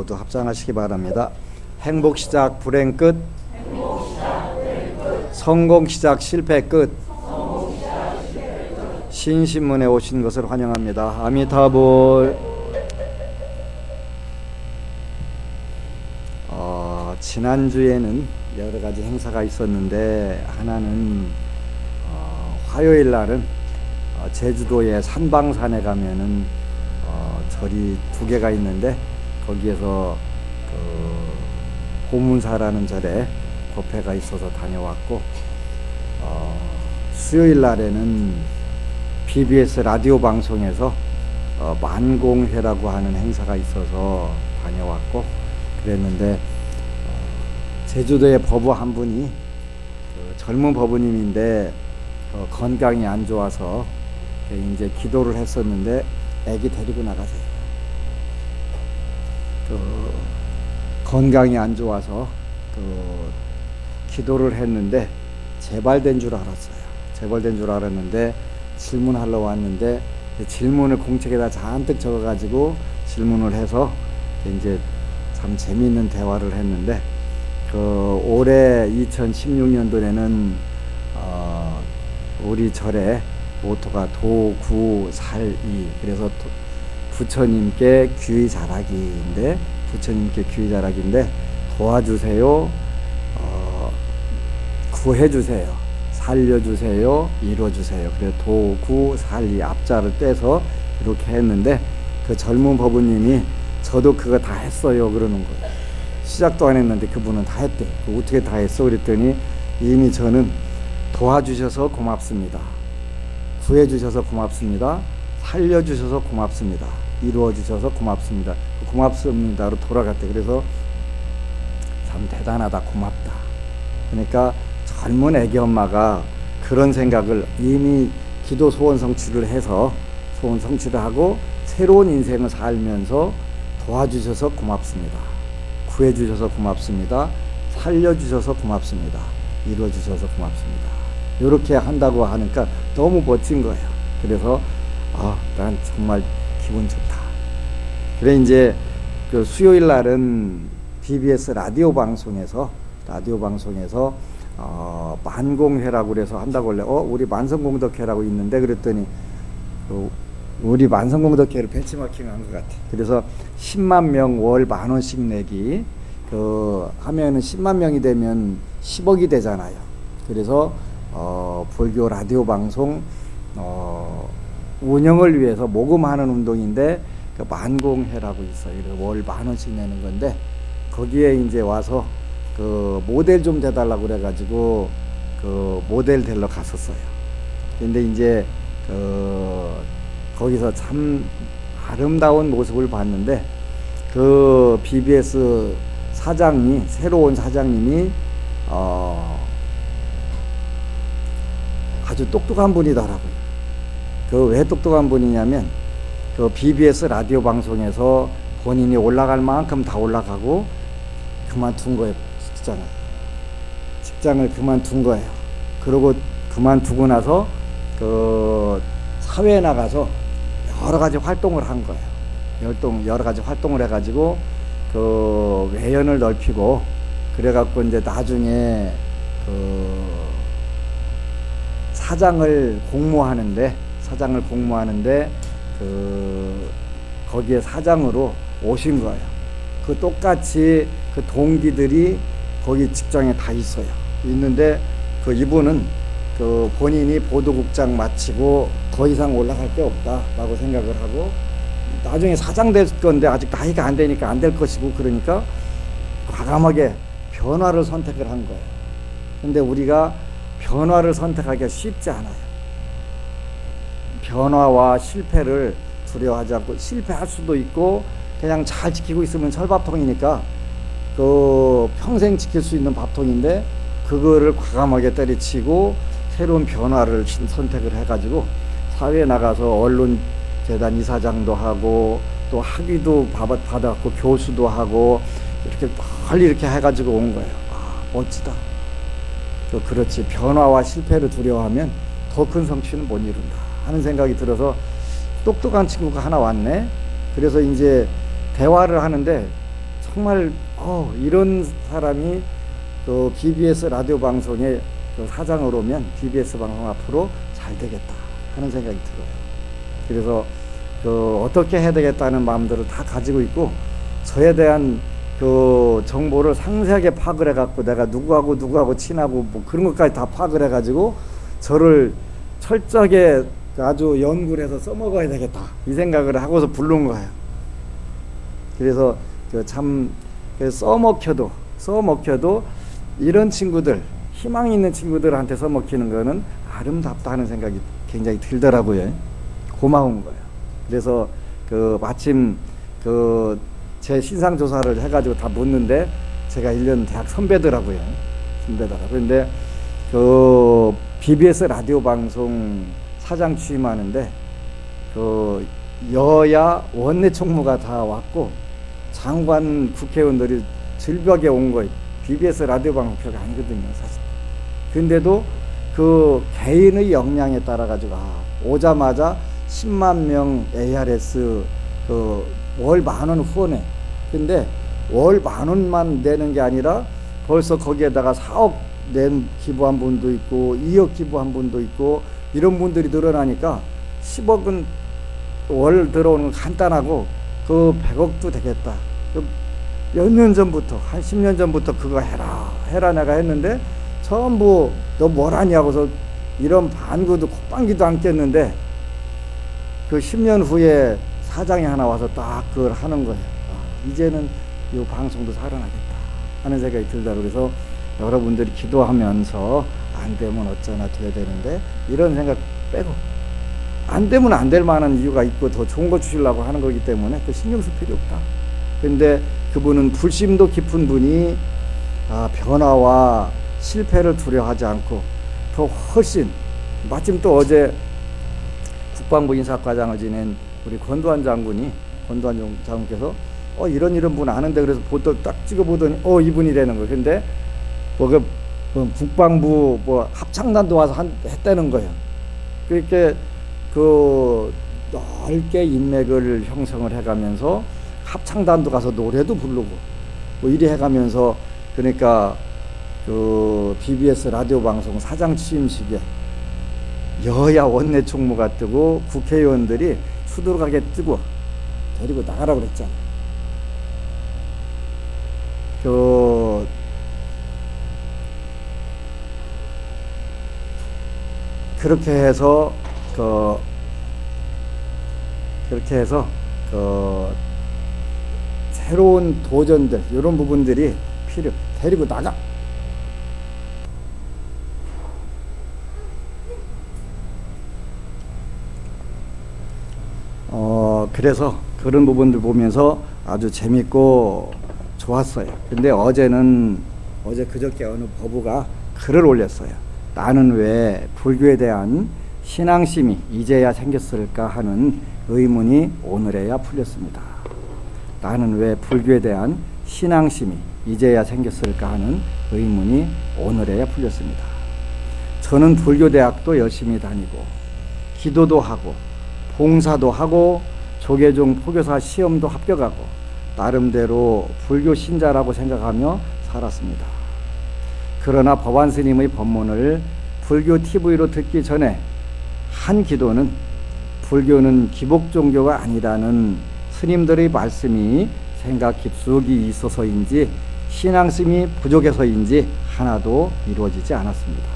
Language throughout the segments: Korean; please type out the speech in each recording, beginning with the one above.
모두 합장하시기 바랍니다. 행복 시작 불행 끝, 성공 시작 실패 끝. 신신문에 오신 것을 환영합니다. 아미타불. 지난주에는 여러 가지 행사가 있었는데 하나는 화요일 날은 제주도의 산방산에 가면은 절이 두 개가 있는데 거기에서 보문사라는 절에 법회가 있어서 다녀왔고, 수요일 날에는 BBS 라디오 방송에서 만공회라고 하는 행사가 있어서 다녀왔고 그랬는데, 제주도의 법우 한 분이 젊은 법우님인데 건강이 안 좋아서 이제 기도를 했었는데 애기 데리고 나가세요. 건강이 안 좋아서 기도를 했는데 재발된 줄 알았어요. 재발된 줄 알았는데 질문하러 왔는데 질문을 공책에다 잔뜩 적어가지고 질문을 해서 이제 참 재미있는 대화를 했는데, 올해 2016년도에는 우리 절의 모토가 도구살이, 그래서 부처님께 귀의 자라기인데, 도와주세요, 구해주세요, 살려주세요, 이뤄주세요. 그래서 도구살이 앞자를 떼서 이렇게 했는데, 그 젊은 법우님이 저도 그거 다 했어요 그러는 거예요. 시작도 안 했는데 그분은 다 했대. 어떻게 다 했어? 그랬더니 이미 저는 도와주셔서 고맙습니다, 구해주셔서 고맙습니다, 살려주셔서 고맙습니다, 이루어주셔서 고맙습니다, 고맙습니다로 돌아갔대. 그래서 참 대단하다, 고맙다. 그러니까 젊은 애기 엄마가 그런 생각을 이미 기도 소원 성취를 해서 소원 성취를 하고 새로운 인생을 살면서 도와주셔서 고맙습니다, 구해주셔서 고맙습니다, 살려주셔서 고맙습니다, 이루어주셔서 고맙습니다, 이렇게 한다고 하니까 너무 멋진 거예요. 그래서 난 정말 기분 좋다. 그래 이제 그 수요일 날은 BBS 라디오 방송에서 만공회라고 그래서 한다고 원래 우리 만성공덕회라고 있는데, 그랬더니 우리 만성공덕회를 벤치마킹한 것 같아. 그래서 10만 명 월 10,000원씩 내기, 하면은 10만 명이 되면 10억이 되잖아요. 그래서 불교 라디오 방송 운영을 위해서 모금하는 운동인데, 만공회라고 있어요. 그래서 월 10,000원씩 내는 건데, 거기에 이제 와서 모델 좀 돼달라고 그래가지고 모델 되러 갔었어요. 근데 이제 거기서 참 아름다운 모습을 봤는데, BBS 사장이, 새로운 사장님이 아주 똑똑한 분이더라고요. 왜 똑똑한 분이냐면, BBS 라디오 방송에서 본인이 올라갈 만큼 다 올라가고 그만둔 거예요. 직장을 그만둔 거예요. 그리고 그만두고 나서 사회에 나가서 여러 가지 활동을 한 거예요. 여러 가지 활동을 해가지고 외연을 넓히고, 그래갖고 이제 나중에 사장을 공모하는데 거기에 사장으로 오신 거예요. 똑같이 동기들이 거기 직장에 다 있어요. 있는데 이분은 본인이 보도국장 마치고 더 이상 올라갈 게 없다라고 생각을 하고, 나중에 사장 될 건데 아직 나이가 안 되니까 안 될 것이고, 그러니까 과감하게 변화를 선택을 한 거예요. 근데 우리가 변화를 선택하기가 쉽지 않아요. 변화와 실패를 두려워하지 않고, 실패할 수도 있고 그냥 잘 지키고 있으면 철밥통이니까 평생 지킬 수 있는 밥통인데, 그거를 과감하게 때려치고 새로운 변화를 선택을 해가지고 사회에 나가서 언론재단 이사장도 하고 또 학위도 받았고 교수도 하고 이렇게 빨리 이렇게 해가지고 온 거예요. 멋지다. 그렇지, 변화와 실패를 두려워하면 더 큰 성취는 못 이룬다 하는 생각이 들어서, 똑똑한 친구가 하나 왔네. 그래서 이제 대화를 하는데 정말 이런 사람이 그 BBS 라디오 방송의 그 사장으로 오면 BBS 방송 앞으로 잘 되겠다 하는 생각이 들어요. 그래서 그 어떻게 해야 되겠다는 마음들을 다 가지고 있고, 저에 대한 그 정보를 상세하게 파악을 해갖고 내가 누구하고 친하고 뭐 그런 것까지 다 파악을 해가지고 저를 철저하게 아주 연구를 해서 써먹어야 되겠다 이 생각을 하고서 부른 거예요. 그래서 참 써먹혀도 이런 친구들, 희망 있는 친구들한테 써먹히는 거는 아름답다 하는 생각이 굉장히 들더라고요. 고마운 거예요. 그래서 마침 제 신상 조사를 해가지고 다 묻는데 제가 1년 대학 선배더라고요. 근데 BBS 라디오 방송 사장 취임하는데 여야 원내 총무가 다 왔고 장관 국회의원들이 질벽에 온 거예요. BBS 라디오 방송 표가 아니거든요, 사실. 근데도 그 개인의 역량에 따라 가지고 오자마자 10만 명 ARS 월 10,000원 후원해. 근데 월 10,000원만 내는 게 아니라 벌써 거기에다가 4억 기부한 분도 있고 2억 기부한 분도 있고 이런 분들이 늘어나니까 10억은 월 들어오는 건 간단하고 100억도 되겠다. 몇 년 전부터 한 10년 전부터 그거 해라 내가 했는데 전부 너 뭘 하냐고서 이런 반구도 콧방귀도 안 꼈는데 10년 후에 사장이 하나 와서 딱 그걸 하는 거예요. 이제는 이 방송도 살아나겠다 하는 생각이 들더라고요. 그래서 여러분들이 기도하면서 안 되면 어쩌나 돼야 되는데 이런 생각 빼고 안 되면 안 될 만한 이유가 있고 더 좋은 거 주시려고 하는 거기 때문에 신경 쓸 필요 없다. 근데 그분은 불심도 깊은 분이 변화와 실패를 두려워하지 않고 더 훨씬, 마침 또 어제 국방부 인사과장을 지낸 우리 권도한 장군께서 이런 분 아는데 그래서 보도 딱 찍어보더니 이분이라는 거예요. 근데 국방부 합창단도 와서 했다는 거예요. 그렇게 넓게 인맥을 형성을 해가면서 합창단도 가서 노래도 부르고 이래 해가면서, 그러니까 BBS 라디오 방송 사장 취임식에 여야 원내 총무가 뜨고 국회의원들이 수두룩하게 뜨고 데리고 나가라고 그랬잖아요. 그렇게 해서 새로운 도전들 이런 부분들이 데리고 나가. 그래서 그런 부분들 보면서 아주 재밌고 좋았어요. 근데 어제 그저께 어느 법우가 글을 올렸어요. 나는 왜 불교에 대한 신앙심이 이제야 생겼을까 하는 의문이 오늘에야 풀렸습니다. 나는 왜 불교에 대한 신앙심이 이제야 생겼을까 하는 의문이 오늘에야 풀렸습니다. 저는 불교대학도 열심히 다니고 기도도 하고 봉사도 하고 조계종 포교사 시험도 합격하고 나름대로 불교 신자라고 생각하며 살았습니다. 그러나 법안 스님의 법문을 불교 TV로 듣기 전에 한 기도는 불교는 기복 종교가 아니라는 스님들의 말씀이 생각 깊숙이 있어서인지 신앙심이 부족해서인지 하나도 이루어지지 않았습니다.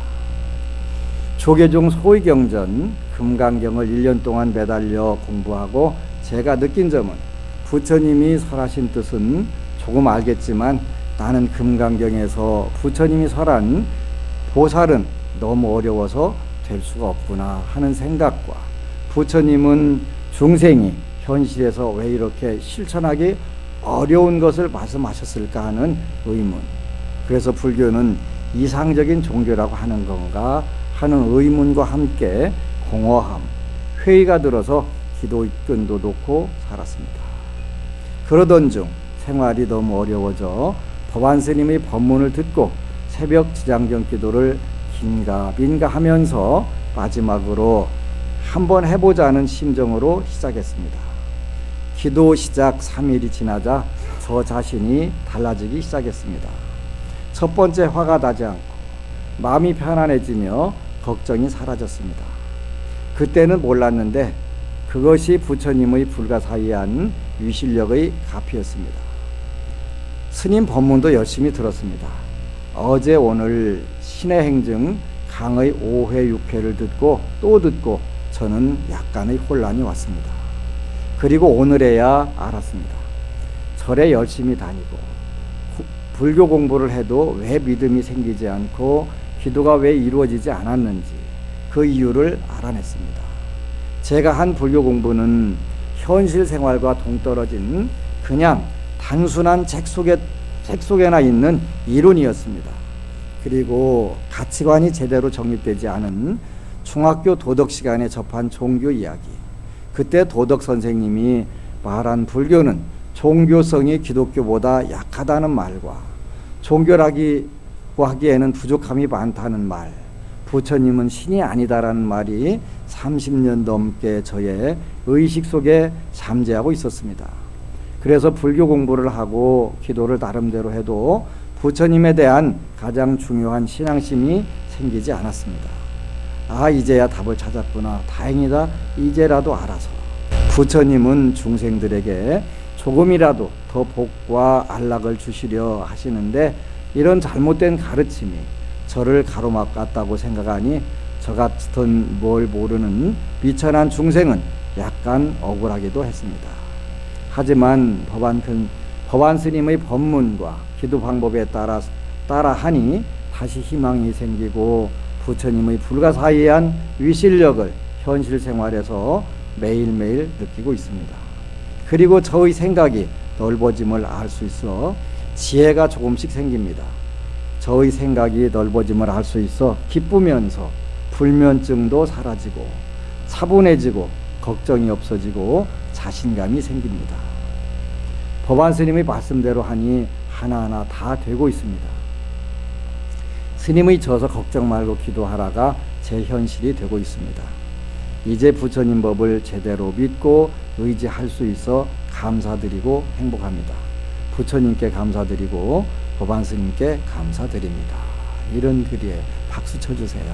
조계종 소위경전 금강경을 1년 동안 매달려 공부하고 제가 느낀 점은 부처님이 설하신 뜻은 조금 알겠지만 나는 금강경에서 부처님이 설한 보살은 너무 어려워서 될 수가 없구나 하는 생각과 부처님은 중생이 현실에서 왜 이렇게 실천하기 어려운 것을 말씀하셨을까 하는 의문, 그래서 불교는 이상적인 종교라고 하는 건가 하는 의문과 함께 공허함, 회의가 들어서 기도 끈도 놓고 살았습니다. 그러던 중 생활이 너무 어려워져 법안 스님의 법문을 듣고 새벽 지장경 기도를 긴가민가 하면서 마지막으로 한번 해보자는 심정으로 시작했습니다. 기도 시작 3일이 지나자 저 자신이 달라지기 시작했습니다. 첫 번째, 화가 나지 않고 마음이 편안해지며 걱정이 사라졌습니다. 그때는 몰랐는데 그것이 부처님의 불가사의한 위실력의 값이었습니다. 스님 법문도 열심히 들었습니다. 어제 오늘 신의 행증 강의 5회 6회를 듣고 또 듣고 저는 약간의 혼란이 왔습니다. 그리고 오늘에야 알았습니다. 절에 열심히 다니고 불교 공부를 해도 왜 믿음이 생기지 않고 기도가 왜 이루어지지 않았는지 그 이유를 알아냈습니다. 제가 한 불교 공부는 현실 생활과 동떨어진 그냥 단순한 책 속에나 있는 이론이었습니다. 그리고 가치관이 제대로 정립되지 않은 중학교 도덕 시간에 접한 종교 이야기. 그때 도덕 선생님이 말한 불교는 종교성이 기독교보다 약하다는 말과 종교라고 하기에는 부족함이 많다는 말, 부처님은 신이 아니다라는 말이 30년 넘게 저의 의식 속에 잠재하고 있었습니다. 그래서 불교 공부를 하고 기도를 나름대로 해도 부처님에 대한 가장 중요한 신앙심이 생기지 않았습니다. 아, 이제야 답을 찾았구나. 다행이다. 이제라도 알아서. 부처님은 중생들에게 조금이라도 더 복과 안락을 주시려 하시는데 이런 잘못된 가르침이 저를 가로막았다고 생각하니 저 같은 뭘 모르는 비천한 중생은 약간 억울하기도 했습니다. 하지만 법안 스님의 법문과 기도 방법에 따라하니 다시 희망이 생기고 부처님의 불가사의한 위실력을 현실 생활에서 매일매일 느끼고 있습니다. 그리고 저의 생각이 넓어짐을 알 수 있어 지혜가 조금씩 생깁니다. 저의 생각이 넓어짐을 알 수 있어 기쁘면서 불면증도 사라지고 차분해지고 걱정이 없어지고 자신감이 생깁니다. 법안 스님의 말씀대로 하니 하나하나 다 되고 있습니다. 스님의 져서 걱정 말고 기도하라가 제 현실이 되고 있습니다. 이제 부처님 법을 제대로 믿고 의지할 수 있어 감사드리고 행복합니다. 부처님께 감사드리고 법안 스님께 감사드립니다. 이런 글이에요. 박수 쳐주세요.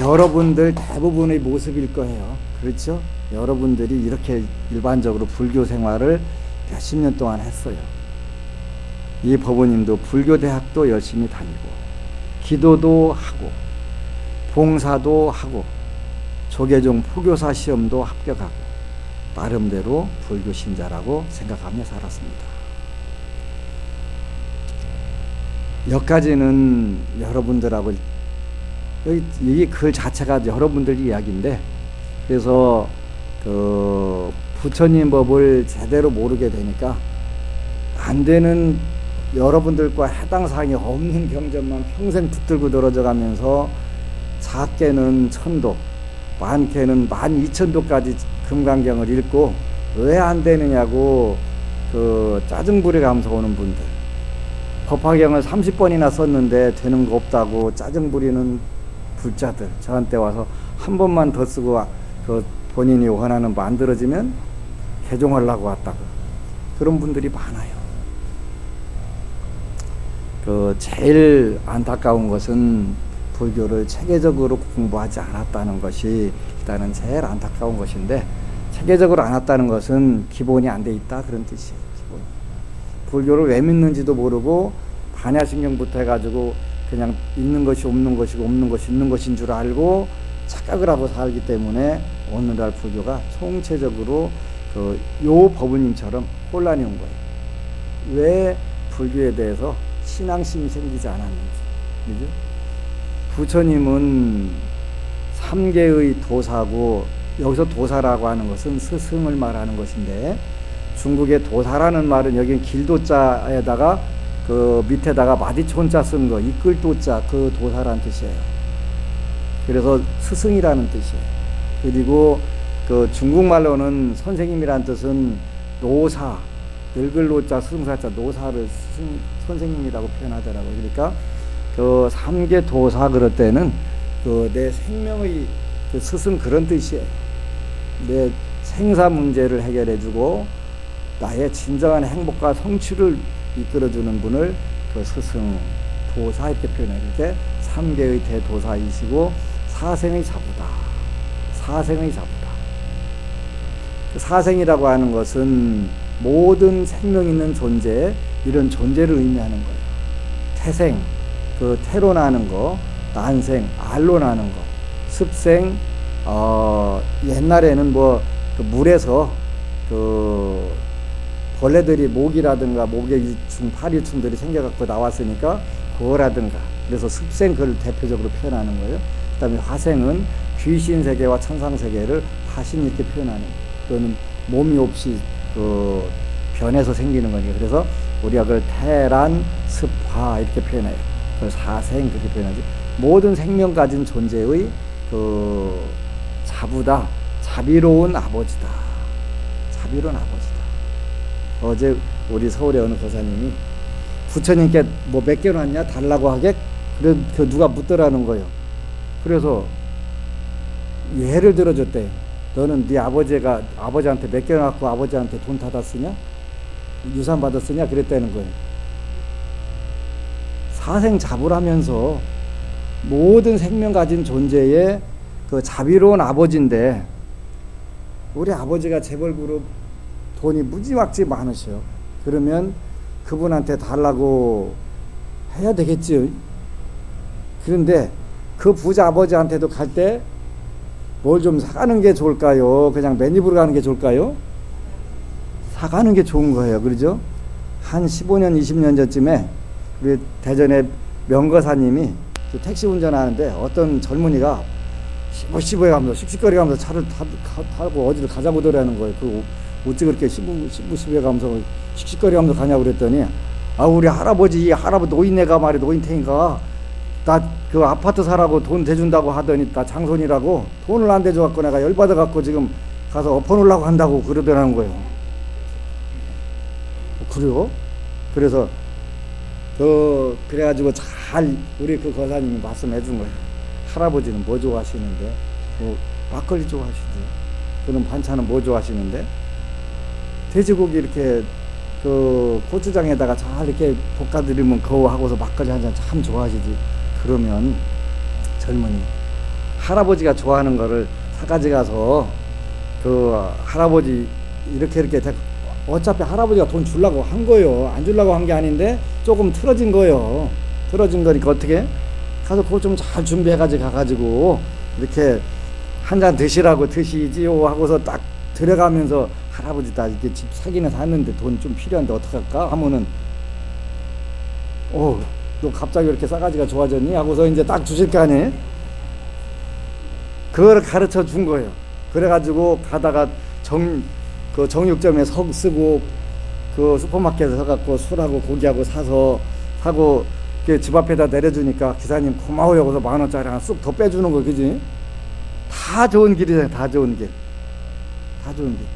여러분들 대부분의 모습일 거예요. 그렇죠? 여러분들이 이렇게 일반적으로 불교 생활을 몇십 년 동안 했어요. 이 법원님도 불교대학도 열심히 다니고 기도도 하고 봉사도 하고 조계종 포교사 시험도 합격하고 나름대로 불교 신자라고 생각하며 살았습니다. 여기까지는 여러분들하고 이 글 자체가 여러분들 이야기인데 그래서 그 부처님 법을 제대로 모르게 되니까 안 되는 여러분들과 해당 사항이 없는 경전만 평생 붙들고 늘어져 가면서 작게는 1000도, 많게는 12,000도까지 금강경을 읽고 왜 안 되느냐고 그 짜증 부리가면서 오는 분들, 법화경을 30번이나 썼는데 되는 거 없다고 짜증 부리는 불자들 저한테 와서 한 번만 더 쓰고 그 본인이 원하는 만들어지면 개종하려고 왔다고 그런 분들이 많아요. 그 제일 안타까운 것은 불교를 체계적으로 공부하지 않았다는 것이 일단은 제일 안타까운 것인데 체계적으로 안 했다는 것은 기본이 안 돼 있다 그런 뜻이에요. 기본. 불교를 왜 믿는지도 모르고 반야신경부터 해가지고 그냥 있는 것이 없는 것이고 없는 것이 있는 것인 줄 알고 착각을 하고 살기 때문에 오늘날 불교가 총체적으로 그 요 법우님처럼 혼란이 온 거예요. 왜 불교에 대해서 신앙심이 생기지 않았는지. 그죠? 부처님은 3개의 도사고 여기서 도사라고 하는 것은 스승을 말하는 것인데 중국의 도사라는 말은 여기 길도자에다가 그 밑에다가 마디촌자 쓴 거 이끌 도자 그 도사라는 뜻이에요. 그래서 스승이라는 뜻이에요. 그리고 그 중국말로는 선생님이라는 뜻은 노사 늙을 노자 스승사자 노사를 선생님이라고 표현하더라고요. 그러니까 그 3개 도사 그럴 때는 그 내 생명의 그 스승 그런 뜻이에요. 내 생사 문제를 해결해주고 나의 진정한 행복과 성취를 이끌어주는 분을 그 스승, 도사 이렇게 표현해요. 이렇게 3계의 대도사이시고 사생의 자부다. 사생의 자부다. 그 사생이라고 하는 것은 모든 생명 있는 존재, 이런 존재를 의미하는 거예요. 태생, 그 태로 나는 거, 난생, 알로 나는 거, 습생, 옛날에는 그 물에서 그 벌레들이 모기라든가 모기충, 파리충들이 생겨갖고 나왔으니까 그거라든가, 그래서 습생 그걸 대표적으로 표현하는 거예요. 그 다음에 화생은 귀신 세계와 천상 세계를 화신 이렇게 표현하는 거예요. 또는 몸이 없이 그 변해서 생기는 거니까. 그래서 우리가 그걸 태란, 습화 이렇게 표현해요. 그걸 사생 그렇게 표현하지. 모든 생명 가진 존재의 그 자부다, 자비로운 아버지다, 자비로운 아버지다. 어제 우리 서울의 어느 거사님이 부처님께 뭐 몇 개 놨냐 달라고 하게 그 누가 묻더라는 거예요. 그래서 예를 들어줬대요. 너는 네 아버지한테 몇 개 놨고 아버지한테 돈 받았으냐? 유산 받았으냐? 그랬다는 거예요. 사생 자부라면서 모든 생명 가진 존재의 그 자비로운 아버지인데, 우리 아버지가 재벌그룹 돈이 무지막지 많으셔요. 그러면 그분한테 달라고 해야 되겠지. 그런데 그 부자 아버지한테도 갈 때 뭘 좀 사가는 게 좋을까요? 그냥 맨입으로 가는 게 좋을까요? 사가는 게 좋은 거예요. 그러죠? 한 15년, 20년 전쯤에 우리 대전의 명거사님이 택시 운전하는데 어떤 젊은이가 시부시부해 가면서 씩씩거리 가면서 차를 타고 어디를 가자고 그러는 거예요. 그 어찌 그렇게 시부시부해 가면서 씩씩거리 가면서 가냐고 그랬더니, 우리 할아버지 노인네가 말이야, 노인탱이가 나 그 아파트 사라고 돈 대준다고 하더니 나 장손이라고 돈을 안 대줘갖고 내가 열받아갖고 지금 가서 엎어놓으려고 한다고 그러더라는 거예요. 그래요? 그래서 그래가지고 잘 우리 그 거사님이 말씀해 준 거예요. 할아버지는 뭐 좋아하시는데? 뭐 막걸리 좋아하시지. 그런 반찬은 뭐 좋아하시는데? 돼지고기 이렇게 그 고추장에다가 잘 이렇게 볶아드리면 그거 하고서 막걸리 한 잔 참 좋아하시지. 그러면 젊은이 할아버지가 좋아하는 거를 사가지 가서 그 할아버지 이렇게 어차피 할아버지가 돈 주려고 한 거예요. 안 주려고 한 게 아닌데 조금 틀어진 거예요. 틀어진 거니까 어떻게 가서 그거 좀 잘 준비해가지고 가가지고 이렇게 한 잔 드시라고 드시지요 하고서 딱 들어가면서, 할아버지 나 이렇게 집 사기는 샀는데 돈 좀 필요한데 어떡할까 하면은, 너 갑자기 이렇게 싸가지가 좋아졌니? 하고서 이제 딱 주실 거 아니에요? 그거를 가르쳐 준 거예요. 그래가지고 가다가 그 정육점에 쓰고 그 슈퍼마켓에 서갖고 술하고 고기하고 사고 집 앞에다 내려주니까 기사님 고마워요. 그래서 10,000원짜리 하나 쑥 더 빼주는 거, 그지? 다 좋은 길이잖아요. 다 좋은 길. 다 좋은 길.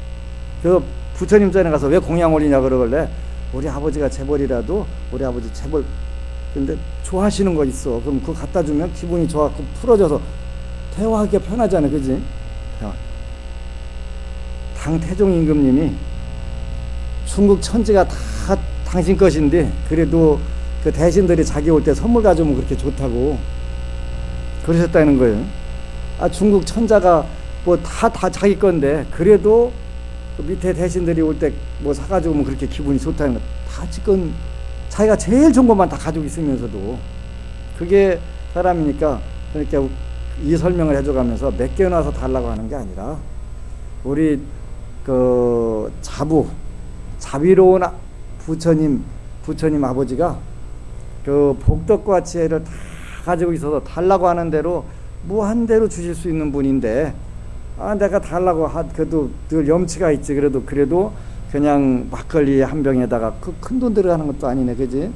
그 부처님 전에 가서 왜 공양 올리냐 그러길래, 우리 아버지가 재벌이라도 우리 아버지 재벌 근데 좋아하시는 거 있어. 그럼 그거 갖다 주면 기분이 좋아갖고 풀어져서 대화하기가 편하잖아요. 그지? 대화. 당태종 임금님이 중국 천지가 다 당신 것인데 그래도 그 대신들이 자기 올 때 선물 가져오면 그렇게 좋다고 그러셨다는 거예요. 중국 천자가 뭐 다 자기 건데 그래도 그 밑에 대신들이 올 때 뭐 사가지고 오면 그렇게 기분이 좋다는 거. 다 지금 자기가 제일 좋은 것만 다 가지고 있으면서도 그게 사람이니까, 그러니까 이 설명을 해줘가면서 몇 개 놔서 달라고 하는 게 아니라, 우리 그 자비로운 부처님 아버지가 그 복덕과 지혜를 다 가지고 있어서 달라고 하는 대로 무한대로 주실 수 있는 분인데, 내가 달라고 그래도 늘 염치가 있지. 그래도 그냥 막걸리 한 병에다가 그 큰 돈 들어가는 것도 아니네, 그지?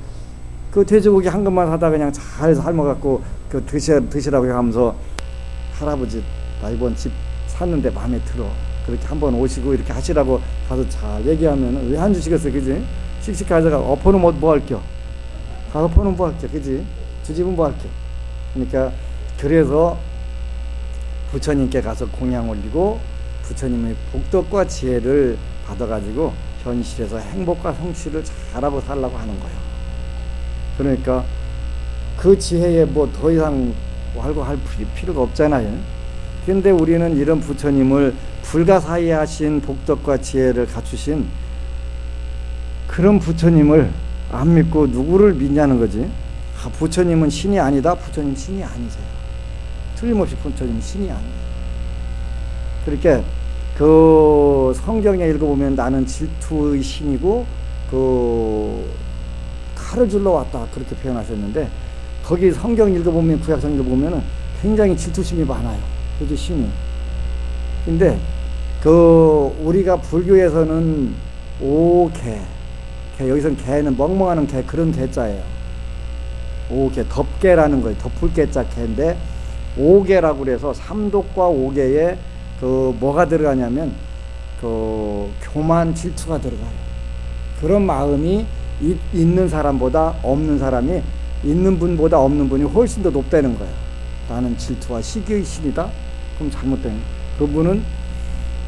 그 돼지고기 한 것만 사다 그냥 잘 삶아갖고 그 드시라고 하면서, 할아버지 나 이번 집 샀는데 마음에 들어. 그렇게 한번 오시고 이렇게 하시라고 가서 잘 얘기하면 왜 안 주시겠어요, 그지? 씩씩하자가 엎어놓으면 뭐 할겨? 가서 엎어놓으면 뭐 할겨, 그지? 주집은 뭐 할겨? 그러니까 그래서 부처님께 가서 공양 올리고 부처님의 복덕과 지혜를 받아가지고 현실에서 행복과 성취를 잘하고 살라고 하는 거예요. 그러니까 그 지혜에 뭐 더 이상 할 필요가 없잖아요. 근데 우리는 이런 부처님을 불가사의하신 복덕과 지혜를 갖추신 그런 부처님을 안 믿고 누구를 믿냐는 거지. 부처님은 신이 아니다. 부처님 신이 아니세요. 틀림없이 부처님 신이 아니에요. 그렇게 그 성경에 읽어보면 나는 질투의 신이고 그 칼을 줄러 왔다 그렇게 표현하셨는데, 거기 성경 읽어보면, 구약성 읽어보면은 굉장히 질투심이 많아요. 그죠, 신이. 근데 그 우리가 불교에서는 오개, 여기서는 개는 멍멍하는 개, 그런 개자예요. 오개, 덮개라는 거예요. 덮을 개자 개인데 오개라고 그래서 삼독과 오개에 그 뭐가 들어가냐면 그 교만, 질투가 들어가요. 그런 마음이 있는 사람보다 없는 사람이, 있는 분보다 없는 분이 훨씬 더 높다는 거예요. 나는 질투와 시기의 신이다? 그럼 잘못된 거예요. 그분은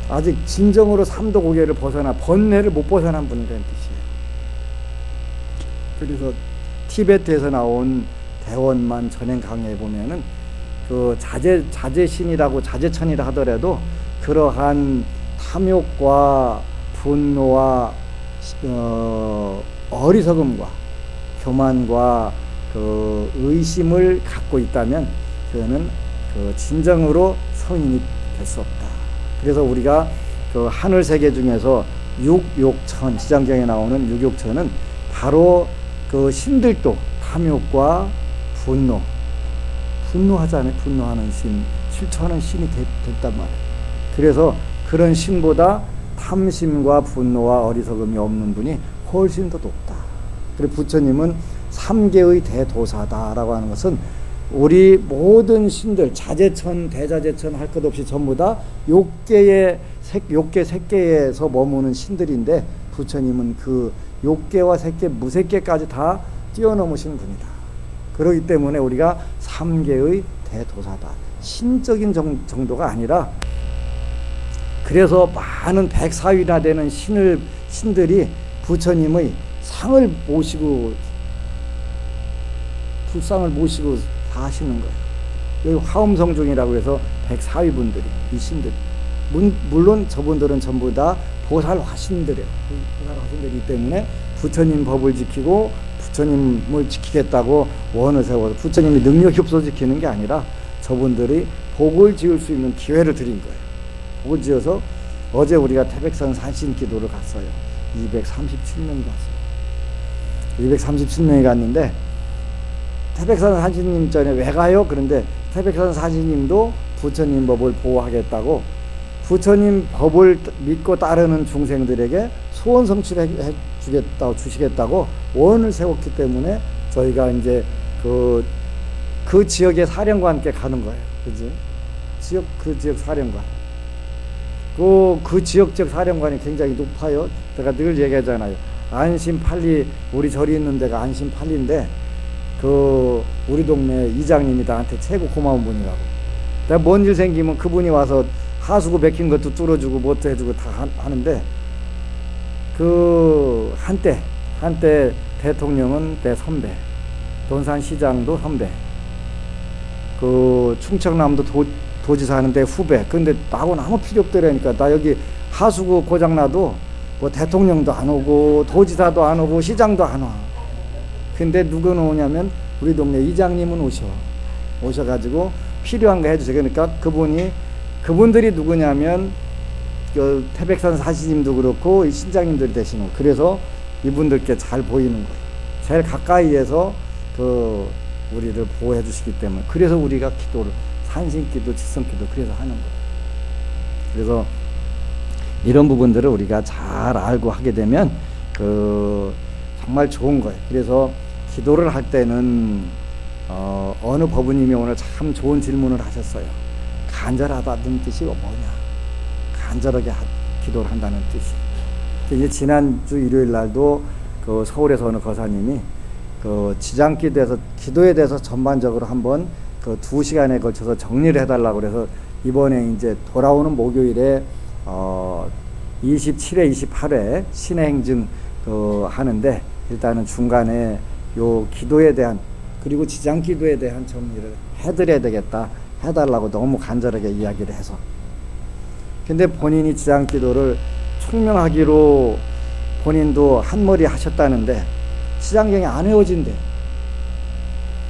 아직 진정으로 삼독 오개를 벗어나 번뇌를 못 벗어난 분이라는 뜻이에요. 그래서 티베트에서 나온 대원만 전행 강의에 보면은 그 자제신이라고 자제천이라 하더라도 그러한 탐욕과 분노와 어리석음과 교만과 그 의심을 갖고 있다면 그는 그 진정으로 성인이 될 수 없다. 그래서 우리가 그 하늘 세계 중에서 육욕천, 지장경에 나오는 육욕천은 바로 그 신들도 탐욕과 분노하잖아요. 분노하는 신, 질투하는 신이 됐단 말이에요. 그래서 그런 신보다 탐심과 분노와 어리석음이 없는 분이 훨씬 더 높다. 그리고 부처님은 삼계의 대도사다라고 하는 것은 우리 모든 신들, 자제천, 대자제천 할 것 없이 전부 다 욕계 색계에서 머무는 신들인데, 부처님은 그 욕계와 색계, 무색계까지 다 뛰어넘으신 분이다. 그렇기 때문에 우리가 삼계의 대도사다. 신적인 정도가 아니라, 그래서 많은 104위나 되는 신들이 부처님의 상을 모시고, 불상을 모시고 사시는 거예요. 여기 화엄성중이라고 해서 104위 분들이, 이 신들. 물론 저분들은 전부 다 보살 화신들이에요. 보살 화신들이기 때문에 부처님 법을 지키고 부처님을 지키겠다고 원을 세워서 부처님이 능력이 없어 지키는 게 아니라 저분들이 복을 지을 수 있는 기회를 드린 거예요. 복을 지어서 어제 우리가 태백산 산신 기도를 갔어요. 237명이 갔어요. 237명이 갔는데 태백산 산신님 전에 왜 가요? 그런데 태백산 산신님도 부처님 법을 보호하겠다고, 부처님 법을 믿고 따르는 중생들에게 소원 성취를 주시겠다고 원을 세웠기 때문에 저희가 이제 그 지역의 사령관께 가는 거예요. 그지? 그 지역 사령관. 그 지역적 사령관이 굉장히 높아요. 제가 늘 얘기하잖아요. 안심팔리, 우리 절이 있는 데가 안심팔리인데 우리 동네 이장님이 나한테 최고 고마운 분이라고. 내가 뭔 일 생기면 그분이 와서 하수구 막힌 것도 뚫어주고 뭐도 해주고 다 하는데, 한때 대통령은 내 선배, 돈산시장도 선배, 충청남도 도지사 하는데 후배. 근데 나하고는 아무 필요 없더라니까. 나 여기 하수구 고장나도 뭐 대통령도 안 오고 도지사도 안 오고 시장도 안 와. 근데 누구는 오냐면 우리 동네 이장님은 오셔가지고 필요한 거 해주세요. 그러니까 그분들이 누구냐면 태백산 사시님도 그렇고 신장님들이 되시는 거예요. 그래서 이분들께 잘 보이는 거예요. 제일 가까이에서 우리를 보호해 주시기 때문에. 그래서 우리가 기도를, 산신기도, 지성기도 그래서 하는 거예요. 그래서 이런 부분들을 우리가 잘 알고 하게 되면 정말 좋은 거예요. 그래서 기도를 할 때는 어느 법우님이 오늘 참 좋은 질문을 하셨어요. 간절하다는 뜻이 뭐냐? 간절하게 기도를 한다는 뜻이. 이제 지난주 일요일 날도 서울에서 어느 거사님이 지장기도에 대해서 전반적으로 한번 2시간에 걸쳐서 정리를 해달라고 그래서 이번에 이제 돌아오는 목요일에 27회, 28회 신의 행증 하는데, 일단은 중간에 요 기도에 대한, 그리고 지장 기도에 대한 정리를 해드려야 되겠다, 해달라고 너무 간절하게 이야기를 해서. 근데 본인이 지장 기도를 총명하기로 본인도 한머리 하셨다는데 지장경이 안 외워진대.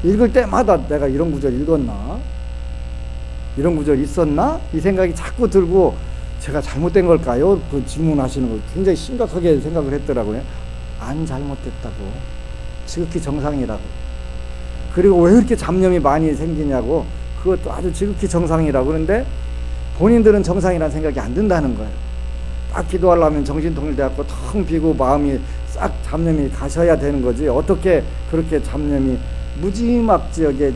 읽을 때마다 내가 이런 구절 읽었나? 이런 구절 있었나? 이 생각이 자꾸 들고, 제가 잘못된 걸까요? 그 질문하시는 거 굉장히 심각하게 생각을 했더라고요. 안 잘못됐다고. 지극히 정상이라고. 그리고 왜 이렇게 잡념이 많이 생기냐고. 그것도 아주 지극히 정상이라고. 그런데 본인들은 정상이라는 생각이 안 든다는 거예요. 딱 기도하려면 정신통일돼갖고 텅 비고 마음이 싹 잡념이 가셔야 되는 거지. 어떻게 그렇게 잡념이 무지막지하게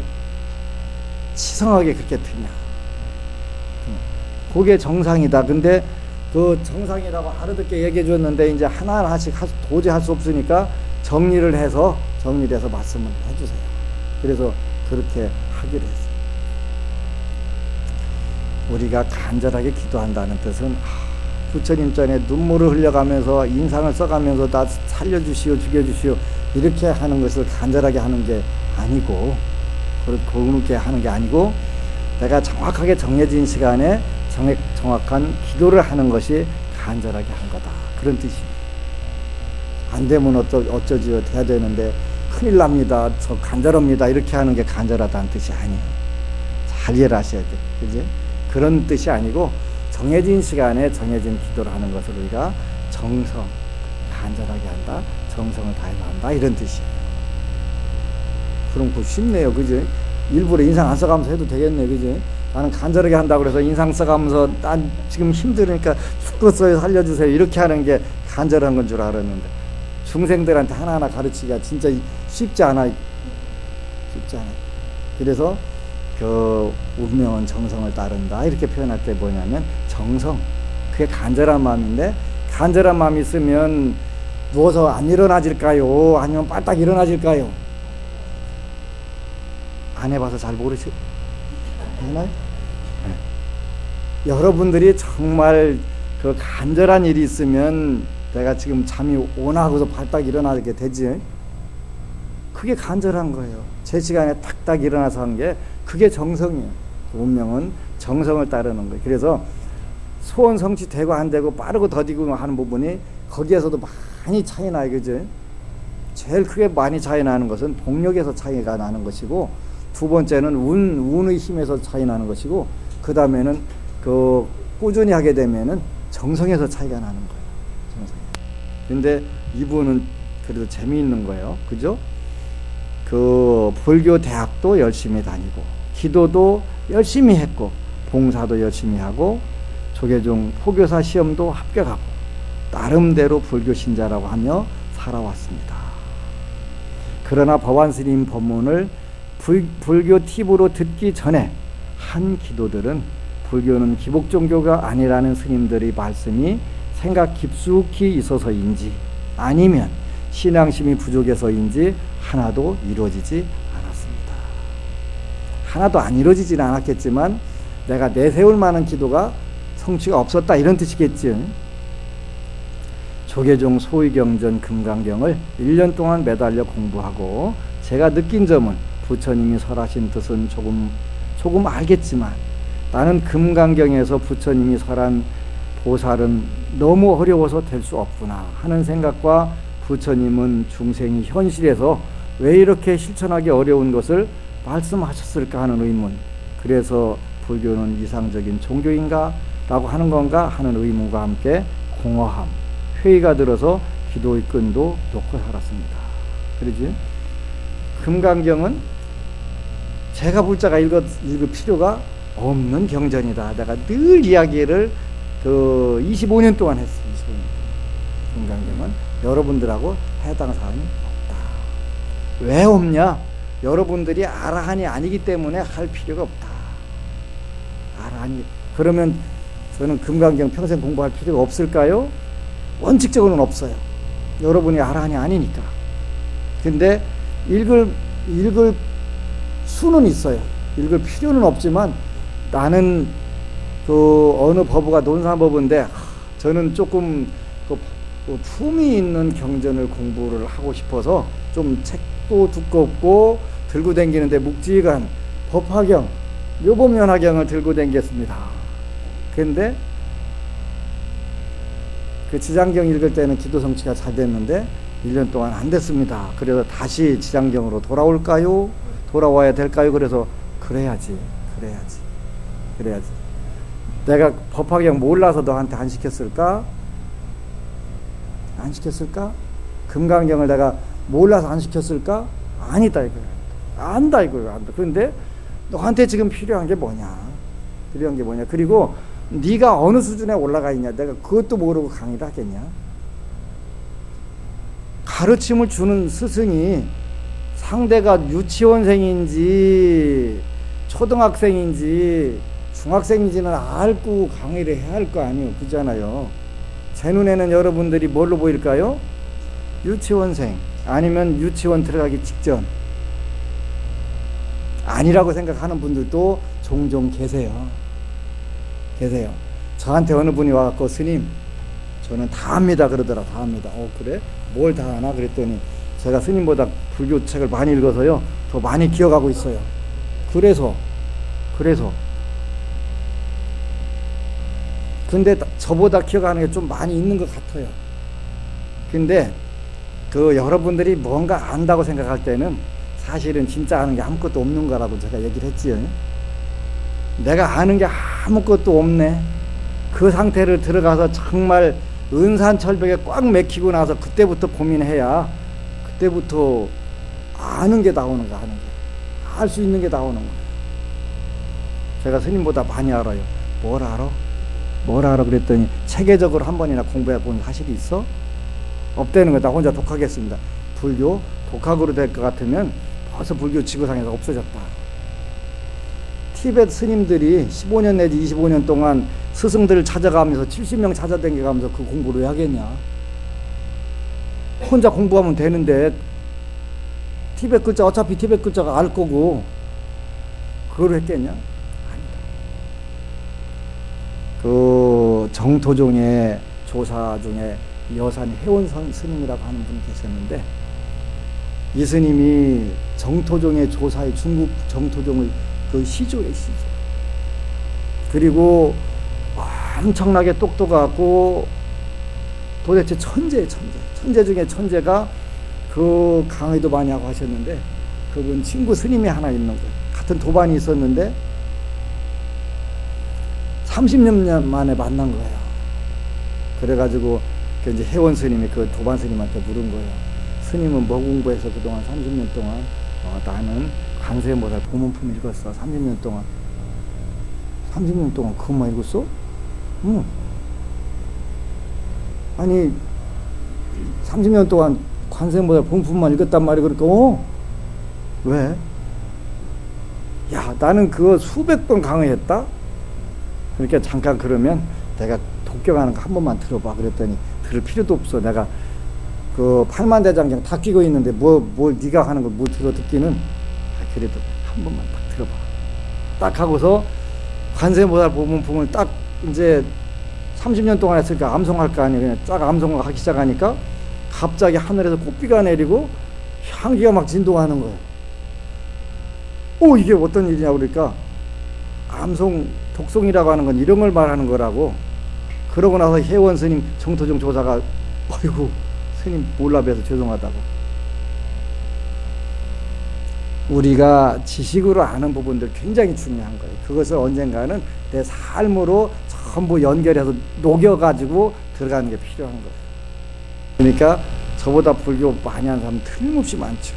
치성하게 그렇게 드냐. 그게 정상이다. 근데 그 정상이라고 하루듣게 얘기해 줬는데 이제 하나하나씩 도저히 할 수 없으니까 정리를 해서 말씀을 해주세요. 그래서 그렇게 하기로 했어요. 우리가 간절하게 기도한다는 뜻은 부처님 전에 눈물을 흘려가면서 인상을 써가면서 다 살려주시오, 죽여주시오 이렇게 하는 것을 간절하게 하는 게 아니고, 그렇게 하는 게 아니고, 내가 정확하게 정해진 시간에 정확한 기도를 하는 것이 간절하게 한 거다, 그런 뜻입니다. 안 되면 어쩌지요, 돼야 되는데 큰일 납니다, 저 간절합니다, 이렇게 하는 게 간절하다는 뜻이 아니에요. 잘 이해를 하셔야 돼요. 그지? 그런 뜻이 아니고, 정해진 시간에 정해진 기도를 하는 것을 우리가 정성, 간절하게 한다, 정성을 다해서 한다, 이런 뜻이에요. 그럼 그거 쉽네요. 그지? 일부러 인상 안 써가면서 해도 되겠네. 그지? 나는 간절하게 한다고 그래서 인상 써가면서 난 지금 힘드니까 죽겠어요, 살려주세요, 이렇게 하는 게 간절한 건 줄 알았는데, 중생들한테 하나하나 가르치기가 진짜 쉽지 않아. 쉽지 않아. 그래서 그 운명은 정성을 따른다, 이렇게 표현할 때 뭐냐면 정성, 그게 간절한 마음인데, 간절한 마음이 있으면 누워서 안 일어나질까요? 아니면 빨딱 일어나질까요? 안 해봐서 잘 모르시나요? 네. 여러분들이 정말 그 간절한 일이 있으면 내가 지금 잠이 오나 하고서 발딱 일어나게 되지. 그게 간절한 거예요. 제 시간에 딱딱 일어나서 한 게 그게 정성이에요. 운명은 정성을 따르는 거예요. 그래서 소원 성취되고 안 되고 빠르고 더디고 하는 부분이 거기에서도 많이 차이 나요. 그죠? 제일 크게 많이 차이 나는 것은 동력에서 차이가 나는 것이고, 두 번째는 운의 힘에서 차이 나는 것이고, 그 다음에는 그 꾸준히 하게 되면은 정성에서 차이가 나는 거예요. 정성. 근데 이분은 그래도 재미있는 거예요. 그죠? 그 불교 대학도 열심히 다니고, 기도도 열심히 했고, 봉사도 열심히 하고, 조계종 포교사 시험도 합격하고, 나름대로 불교 신자라고 하며 살아왔습니다. 그러나 법안스님 법문을 불교 팁으로 듣기 전에 한 기도들은 불교는 기복 종교가 아니라는 스님들의 말씀이 생각 깊숙이 있어서인지, 아니면 신앙심이 부족해서인지 하나도 이루어지지 않았습니다. 하나도 안 이루어지지는 않았겠지만 내가 내세울 만한 기도가 성취가 없었다, 이런 뜻이겠지. 조계종 소위경전 금강경을 1년 동안 매달려 공부하고, 제가 느낀 점은 부처님이 설하신 뜻은 조금 알겠지만, 나는 금강경에서 부처님이 설한 보살은 너무 어려워서 될 수 없구나 하는 생각과, 부처님은 중생이 현실에서 왜 이렇게 실천하기 어려운 것을 말씀하셨을까 하는 의문, 그래서 불교는 이상적인 종교인가 라고 하는 건가 하는 의문과 함께 공허함, 회의가 들어서 기도의 끈도 놓고 살았습니다. 그러지? 금강경은 제가 불자가 읽을 필요가 없는 경전이다. 내가 늘 이야기를 25년 동안 했어요. 25년. 금강경은 여러분들하고 해당 사항이 없다. 왜 없냐? 여러분들이 아라한이 아니기 때문에 할 필요가 없다. 아라한이, 그러면 저는 금강경 평생 공부할 필요가 없을까요? 원칙적으로는 없어요. 여러분이 아라한이 아니니까. 근데 읽을 수는 있어요. 읽을 필요는 없지만, 나는 그 어느 법부가 논산법인데 저는 조금 그 품이 있는 경전을 공부를 하고 싶어서 좀 책도 두껍고 들고 다니는데 묵직한 법화경, 묘법연화경을 들고 다녔습니다. 근데 그 지장경 읽을 때는 기도 성취가 잘 됐는데 1년 동안 안 됐습니다. 그래서 다시 지장경으로 돌아올까요? 돌아와야 될까요? 그래서 그래야지. 내가 법화경 몰라서 너한테 안 시켰을까? 안 시켰을까? 금강경을 내가 몰라서 안 시켰을까? 아니다 이거야. 안다 이거야. 안다. 그런데 너한테 지금 필요한 게 뭐냐? 그리고 네가 어느 수준에 올라가 있냐? 내가 그것도 모르고 강의를 하겠냐? 가르침을 주는 스승이 상대가 유치원생인지 초등학생인지 중학생인지는 알고 강의를 해야 할 거 아니에요. 그잖아요. 제 눈에는 여러분들이 뭘로 보일까요? 유치원생 아니면 유치원 들어가기 직전 아니라고 생각하는 분들도 종종 계세요. 저한테 어느 분이 와갖고 스님 저는 다 합니다 그러더라. 다 합니다. 그래? 뭘 다 하나? 그랬더니 제가 스님보다 불교 책을 많이 읽어서요 더 많이 기억하고 있어요. 그래서 근데 저보다 기억하는 게 좀 많이 있는 것 같아요. 근데 그 여러분들이 뭔가 안다고 생각할 때는 사실은 진짜 아는 게 아무것도 없는 거라고 제가 얘기를 했지요. 내가 아는 게 아무것도 없네. 그 상태를 들어가서 정말 은산철벽에 꽉 맥히고 나서 그때부터 고민해야 그때부터 아는 게 나오는 거. 알 수 있는 게 나오는 거예요. 제가 스님보다 많이 알아요. 뭘 알아? 그랬더니 체계적으로 한 번이나 공부해 본 사실이 있어? 없다는 거. 나 혼자 독하겠습니다. 불교 독학으로 될 것 같으면 벌써 불교 지구상에서 없어졌다. 티베트 스님들이 15년 내지 25년 동안 스승들을 찾아가면서 70명 찾아다니면서 그 공부를 왜 하겠냐? 혼자 공부하면 되는데 티베트 글자 어차피 티베트 글자가 알 거고 그걸 했겠냐? 아니다. 그 정토종의 조사 중에 여산 해원선 스님이라고 하는 분이 계셨는데 이 스님이 정토종의 조사의 중국 정토종의 그 시조의 시조. 그리고 엄청나게 똑똑하고 도대체 천재 중에 천재가 그 강의도 많이 하고 하셨는데 그분 친구 스님이 하나 있는 거예요. 같은 도반이 있었는데 30년 만에 만난 거예요. 그래가지고 그 이제 혜원 스님이 그 도반 스님한테 물은 거예요. 스님은 뭐 공부해서 그동안 30년 동안 나는 관세음보살 보문품 읽었어. 30년 동안 그것만 읽었어? 응. 아니 30년 동안 관세음보살 보문품만 읽었단 말이야. 그러니까 왜? 야 나는 그거 수백 번 강의했다. 그러니까 잠깐 그러면 내가 독경하는 거 한 번만 들어봐. 그랬더니 들을 필요도 없어. 내가 그 팔만대장경 다 끼고 있는데 뭘 네가 하는 걸 뭘 들어 듣기는 그래도 한 번만 딱 들어봐. 딱 하고서 관세음보살 보문품을 딱 이제 30년 동안 했으니까 암송할 거 아니에요. 그냥 쫙 암송을 하기 시작하니까 갑자기 하늘에서 꽃비가 내리고 향기가 막 진동하는 거예요. 이게 어떤 일이냐 그러니까 암송 독송이라고 하는 건 이런 걸 말하는 거라고. 그러고 나서 혜원 스님 정토종 조사가 아이고 스님 몰라봬서 죄송하다고. 우리가 지식으로 아는 부분들 굉장히 중요한 거예요. 그것을 언젠가는 내 삶으로 전부 연결해서 녹여가지고 들어가는 게 필요한 거예요. 그러니까 저보다 불교 많이 하는 사람 틀림없이 많죠.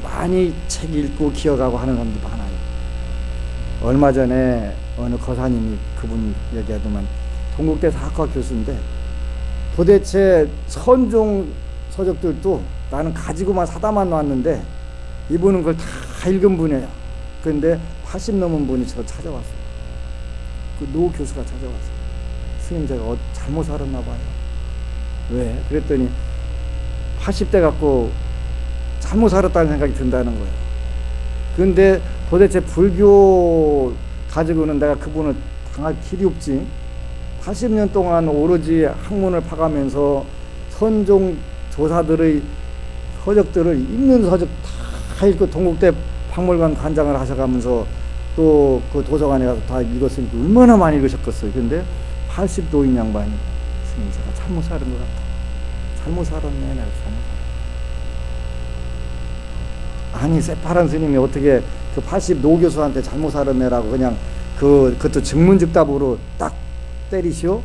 많이 책 읽고 기억하고 하는 사람도 많아요. 얼마 전에 어느 거사님이 그분 얘기하더만 동국대 사학과 교수인데 도대체 선종 서적들도 나는 가지고만 사다만 놨는데 이분은 그걸 다 읽은 분이에요. 그런데 80 넘은 분이 저 찾아왔어요. 그 노 교수가 찾아왔어요. 스님 제가 잘못 살았나 봐요. 왜? 그랬더니 80대 갖고 잘못 살았다는 생각이 든다는 거예요. 근데 도대체 불교 가지고는 내가 그분을 당할 길이 없지. 80년 동안 오로지 학문을 파가면서 선종 조사들의 서적들을 있는 서적 다 읽고 동국대 박물관 관장을 하셔가면서 또 그 도서관에 가서 다 읽었으니까 얼마나 많이 읽으셨겠어요. 근데 80도인 양반이 스님 제가 잘못 살은 것 같아. 잘못 살았네. 내가 잘못 살았네. 아니 새파란 스님이 어떻게 그 80노 교수한테 잘못 살았네라고 그냥 그것도 증문즉답으로 딱 때리시오.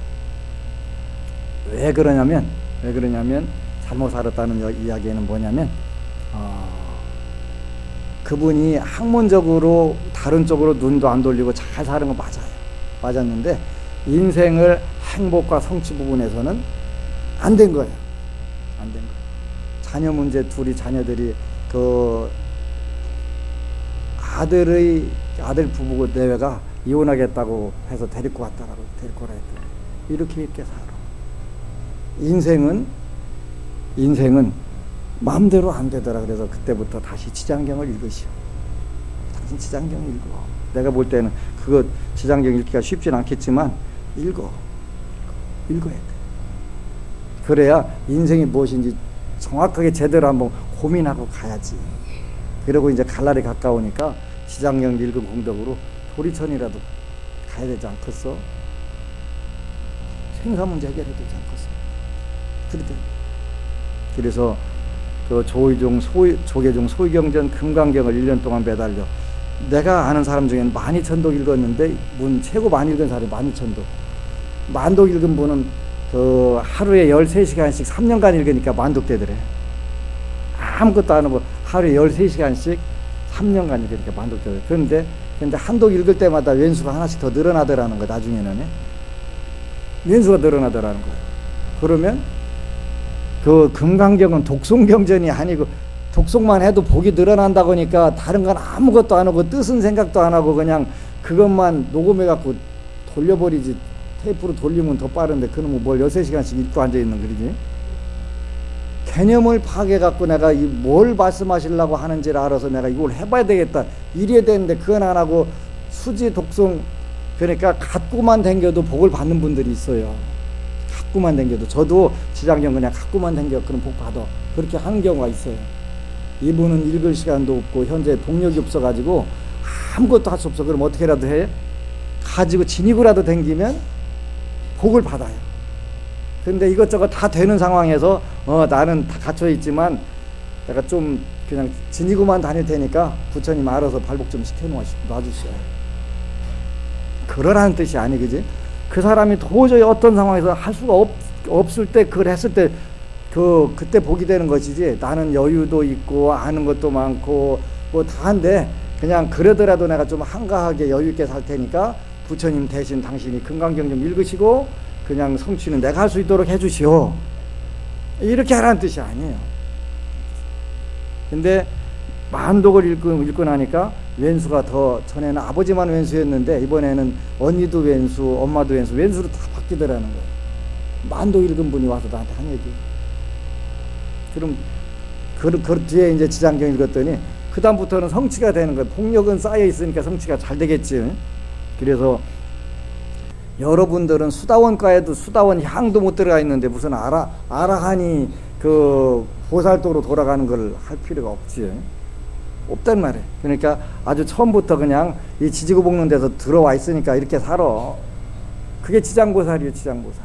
왜 그러냐면 잘못 살았다는 이야기는 뭐냐면 그분이 학문적으로 다른 쪽으로 눈도 안 돌리고 잘 사는 거 맞았는데 인생을 행복과 성취 부분에서는 안 된 거예요. 안 된 거예요. 자녀 문제 자녀들이 그 아들 부부 내외가 이혼하겠다고 해서 데리고 오라 했더니 이렇게 살아. 인생은 마음대로 안 되더라. 그래서 그때부터 다시 지장경을 읽으시오. 당신 지장경 읽어. 내가 볼 때는 그거 지장경 읽기가 쉽진 않겠지만 읽어야 돼. 그래야 인생이 무엇인지 정확하게 제대로 한번 고민하고 가야지. 그러고 이제 갈 날이 가까우니까 지장경 읽은 공덕으로 도리천이라도 가야 되지 않겠어? 생사 문제 해결해야 되지 않겠어? 그래서 그 조계종 소위경전 금강경을 1년 동안 매달려 내가 아는 사람 중에는 만이천독 읽었는데 최고 많이 읽은 사람이 만이천독. 만독 읽은 분은 그 하루에 13시간씩 3년간 읽으니까 만독되더래. 아무것도 안 하고 하루에 13시간씩 3년간 읽으니까 만독되더래. 그런데 한독 읽을 때마다 왼수가 하나씩 더 늘어나더라는 거야. 나중에는 왼수가 늘어나더라는 거야. 그러면 그 금강경은 독송경전이 아니고 독송만 해도 복이 늘어난다고 하니까 다른 건 아무것도 안 하고 뜻은 생각도 안 하고 그냥 그것만 녹음해 갖고 돌려버리지. 테이프로 돌리면 더 빠른데 그놈은 뭘 13시간씩 읽고 앉아있는 거지. 개념을 파괴해 갖고 내가 뭘 말씀하시려고 하는지를 알아서 내가 이걸 해봐야 되겠다 이래야 되는데 그건 안 하고 수지 독송 그러니까 갖고만 댕겨도 복을 받는 분들이 있어요. 갖고만 댕겨도. 저도 지장경 그냥 갖고만 댕겨 그럼 복 받아. 그렇게 하는 경우가 있어요. 이분은 읽을 시간도 없고 현재 동력이 없어가지고 아무것도 할 수 없어. 그럼 어떻게라도 해? 가지고 지니고라도 댕기면 복을 받아요. 근데 이것저것 다 되는 상황에서 나는 다 갇혀 있지만 내가 좀 그냥 지니고만 다닐 테니까 부처님 알아서 발복 좀 놔주시오. 그러라는 뜻이 아니, 그지? 그 사람이 도저히 어떤 상황에서 할 수가 없을 때 그걸 했을 때 그때 복이 되는 것이지. 나는 여유도 있고 아는 것도 많고 뭐 다 한데 그냥 그러더라도 내가 좀 한가하게 여유 있게 살 테니까 부처님 대신 당신이 금강경 좀 읽으시고 그냥 성취는 내가 할 수 있도록 해주시오. 이렇게 하라는 뜻이 아니에요. 근데 만독을 읽고 나니까 왼수가 더, 전에는 아버지만 왼수였는데 이번에는 언니도 왼수, 엄마도 왼수로 다 바뀌더라는 거예요. 만독 읽은 분이 와서 나한테 한 얘기. 그럼 그 뒤에 이제 지장경 읽었더니 그 다음부터는 성취가 되는 거예요. 폭력은 쌓여 있으니까 성취가 잘 되겠지. 그래서 여러분들은 수다원과에도 수다원 향도 못 들어가 있는데 무슨 아라하니 그 보살도로 돌아가는 걸 할 필요가 없지. 없단 말이에요. 그러니까 아주 처음부터 그냥 이 지지고 볶는 데서 들어와 있으니까 이렇게 살아. 그게 지장보살이에요, 지장보살.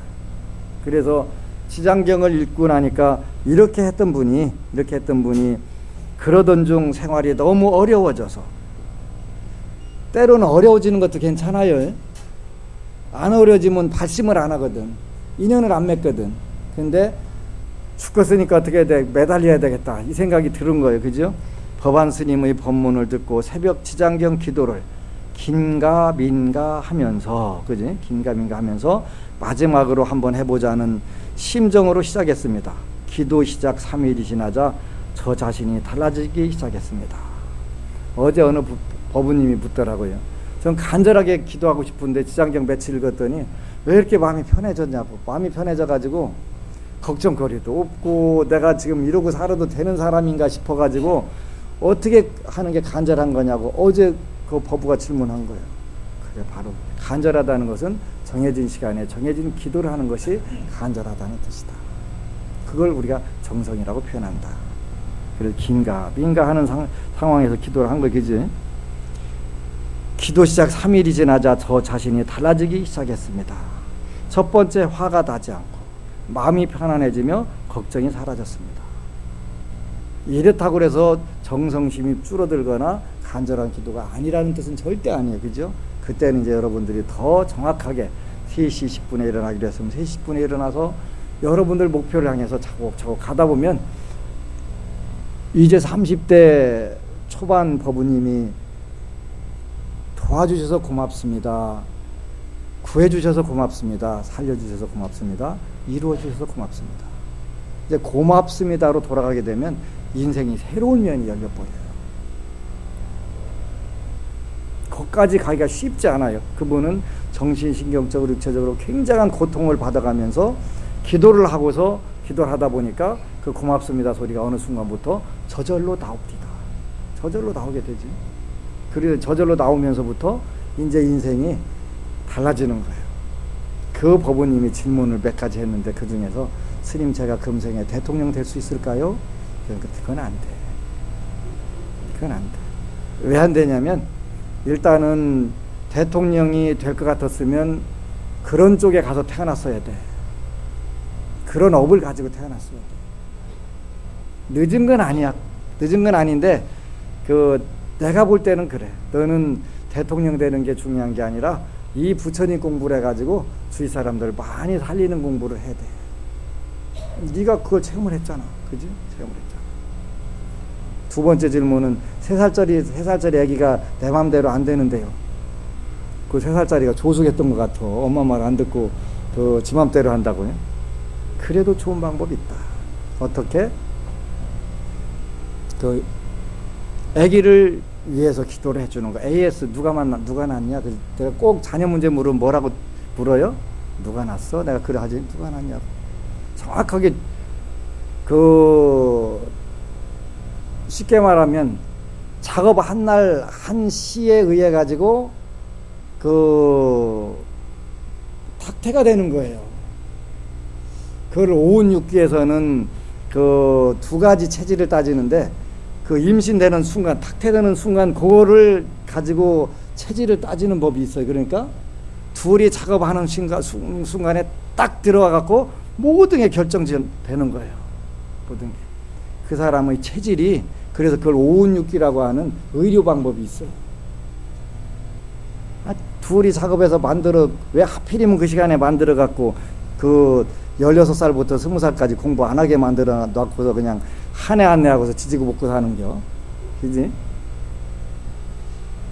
그래서 지장경을 읽고 나니까 이렇게 했던 분이 그러던 중 생활이 너무 어려워져서, 때로는 어려워지는 것도 괜찮아요. 안 어려워지면 발심을 안 하거든. 인연을 안 맺거든. 근데 죽었으니까 어떻게 해야 돼? 매달려야 되겠다. 이 생각이 들은 거예요. 그죠? 법안 스님의 법문을 듣고 새벽 지장경 기도를 긴가 민가 하면서, 그지? 긴가 민가 하면서 마지막으로 한번 해보자는 심정으로 시작했습니다. 기도 시작 3일이 지나자 저 자신이 달라지기 시작했습니다. 어제 어느 법우님이 묻더라고요. 전 간절하게 기도하고 싶은데 지장경 며칠 읽었더니 왜 이렇게 마음이 편해졌냐고. 마음이 편해져가지고 걱정거리도 없고 내가 지금 이러고 살아도 되는 사람인가 싶어가지고 어떻게 하는 게 간절한 거냐고 어제 그 법우가 질문한 거예요. 그게 바로 간절하다는 것은 정해진 시간에 정해진 기도를 하는 것이 간절하다는 뜻이다. 그걸 우리가 정성이라고 표현한다. 그래서 긴가 민가 하는 상황에서 기도를 한 거겠지. 기도 시작 3일이 지나자 저 자신이 달라지기 시작했습니다. 첫 번째, 화가 나지 않고 마음이 편안해지며 걱정이 사라졌습니다. 이렇다고 해서 정성심이 줄어들거나 간절한 기도가 아니라는 뜻은 절대 아니에요. 그죠? 그때는 이제 여러분들이 더 정확하게 3시 10분에 일어나기로 했으면 3시 10분에 일어나서 여러분들 목표를 향해서 차곡차곡 가다 보면 이제 30대 초반 법우님이 도와주셔서 고맙습니다. 구해주셔서 고맙습니다. 살려주셔서 고맙습니다. 이루어주셔서 고맙습니다. 이제 고맙습니다로 돌아가게 되면 인생이 새로운 면이 열려버려요. 거기까지 가기가 쉽지 않아요. 그분은 정신신경적으로 육체적으로 굉장한 고통을 받아가면서 기도를 하고서 기도를 하다 보니까 그 고맙습니다 소리가 어느 순간부터 저절로 나옵니다. 저절로 나오게 되지. 그리고 저절로 나오면서부터 이제 인생이 달라지는 거예요. 그 법우님이 질문을 몇 가지 했는데 그 중에서 스님 제가 금생에 대통령 될 수 있을까요? 그건 안 돼. 그건 안 돼. 왜 안 되냐면 일단은 대통령이 될 것 같았으면 그런 쪽에 가서 태어났어야 돼. 그런 업을 가지고 태어났어야 돼. 늦은 건 아니야. 늦은 건 아닌데 내가 볼 때는 그래. 너는 대통령 되는 게 중요한 게 아니라 이 부처님 공부를 해가지고 주위 사람들을 많이 살리는 공부를 해야 돼. 네가 그걸 체험을 했잖아. 그지? 체험을 했잖아. 두 번째 질문은 3살짜리 애기가 내 맘대로 안 되는데요. 그 3살짜리가 조숙했던 것 같아. 엄마 말 안 듣고 지 맘대로 한다고요. 그래도 좋은 방법이 있다. 어떻게? 애기를 위해서 기도를 해주는 거. AS 누가 낳냐? 내가 꼭 자녀 문제 물으면 뭐라고 물어요? 누가 낳았어? 내가 그래 하지. 누가 낳냐고. 정확하게 쉽게 말하면 작업 한 날 한 시에 의해 가지고 탁태가 되는 거예요. 그걸 오은육기에서는 두 가지 체질을 따지는데 임신되는 순간, 탁태되는 순간 그거를 가지고 체질을 따지는 법이 있어요. 그러니까 둘이 작업하는 순간에 딱 들어와 갖고 모든 게 결정되는 거예요. 모든 게. 그 사람의 체질이 그래서 그걸 오은육기라고 하는 의료 방법이 있어요. 둘이 작업해서 왜 하필이면 그 시간에 만들어 갖고 16살부터 20살까지 공부 안 하게 만들어 놨고서 그냥 한 해 한 해 하고서 지지고 먹고 사는겨. 그지?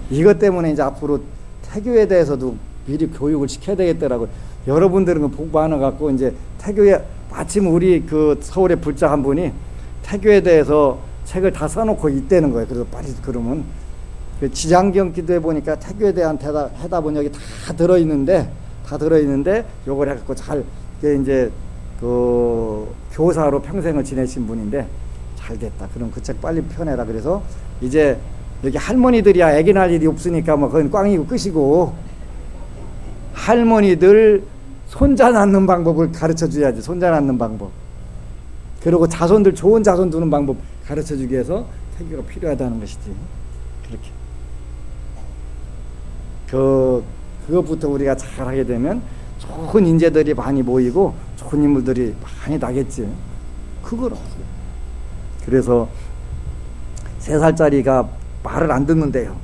이것 때문에 이제 앞으로 태교에 대해서도 미리 교육을 시켜야 되겠더라고. 여러분들은 공부 안 해갖고 이제 태교에 마침 우리 서울에 불자 한 분이 태교에 대해서 책을 다 써놓고 있다는 거예요. 그래서 빨리 그러면 지장경 기도해 보니까 태교에 대한 해답은 여기 다 들어있는데 요걸 해갖고 잘 이제 교사로 평생을 지내신 분인데 잘 됐다. 그럼 그 책 빨리 펴내라. 그래서 이제 여기 할머니들이야 애기 낳을 일이 없으니까 그건 꽝이고 끝이고 할머니들 손자 낳는 방법을 가르쳐 줘야지. 손자 낳는 방법. 그리고 자손들 좋은 자손 두는 방법 가르쳐 주기 위해서 태교가 필요하다는 것이지. 그렇게. 그것부터 우리가 잘 하게 되면 좋은 인재들이 많이 모이고 좋은 인물들이 많이 나겠지. 그걸 그래서 3살짜리가 말을 안 듣는데요.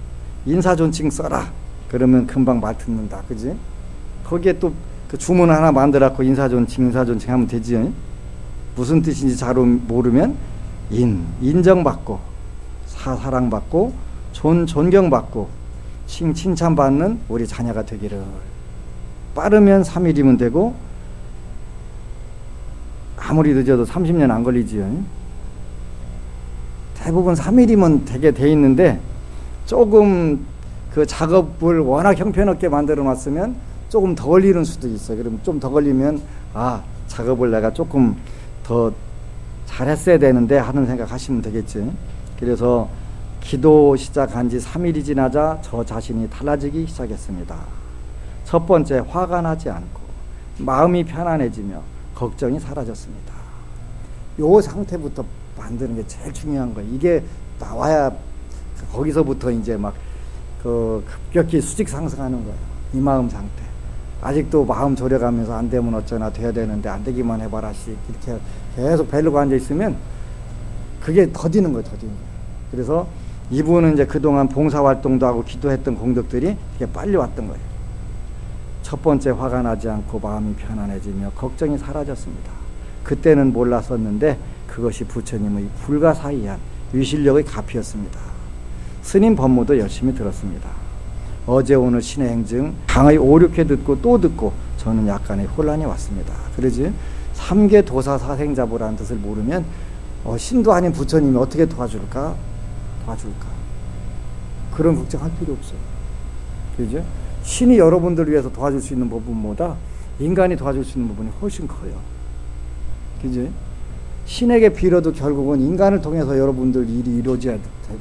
인사존칭 써라. 그러면 금방 말 듣는다. 그지? 거기에 또 주문 하나 만들어갖고 인사존칭 하면 되지. 무슨 뜻인지 잘 모르면 인정받고 사랑받고 존경받고 칭찬받는 우리 자녀가 되기를. 빠르면 3일이면 되고 아무리 늦어도 30년 안 걸리지요. 대부분 3일이면 되게 돼 있는데 조금 작업을 워낙 형편없게 만들어 놨으면 조금 더 걸리는 수도 있어요. 그럼 좀 더 걸리면 작업을 내가 조금 더 잘했어야 되는데 하는 생각 하시면 되겠지. 그래서 기도 시작한 지 3일이 지나자 저 자신이 달라지기 시작했습니다. 첫 번째, 화가 나지 않고 마음이 편안해지며 걱정이 사라졌습니다. 요 상태부터 만드는 게 제일 중요한 거예요. 이게 나와야 거기서부터 이제 막 급격히 수직 상승하는 거예요. 이 마음 상태. 아직도 마음 졸여가면서 안 되면 어쩌나 돼야 되는데 안 되기만 해봐라 씨 이렇게 계속 벨르고 앉아 있으면 그게 더디는 거예요. 더디는 거예요. 그래서 이분은 이제 그동안 봉사활동도 하고 기도했던 공덕들이 이게 빨리 왔던 거예요. 첫 번째, 화가 나지 않고 마음이 편안해지며 걱정이 사라졌습니다. 그때는 몰랐었는데 그것이 부처님의 불가사의한 위실력의 값이었습니다. 스님 법무도 열심히 들었습니다. 어제 오늘 신의 행증 강의 5, 6회 듣고 또 듣고 저는 약간의 혼란이 왔습니다. 그러지 3계 도사 사생자보라는 뜻을 모르면 신도 아닌 부처님이 어떻게 도와줄까? 그런 걱정할 필요 없어요. 그죠? 신이 여러분들을 위해서 도와줄 수 있는 부분보다 인간이 도와줄 수 있는 부분이 훨씬 커요. 그지? 신에게 빌어도 결국은 인간을 통해서 여러분들 일이 이루어져야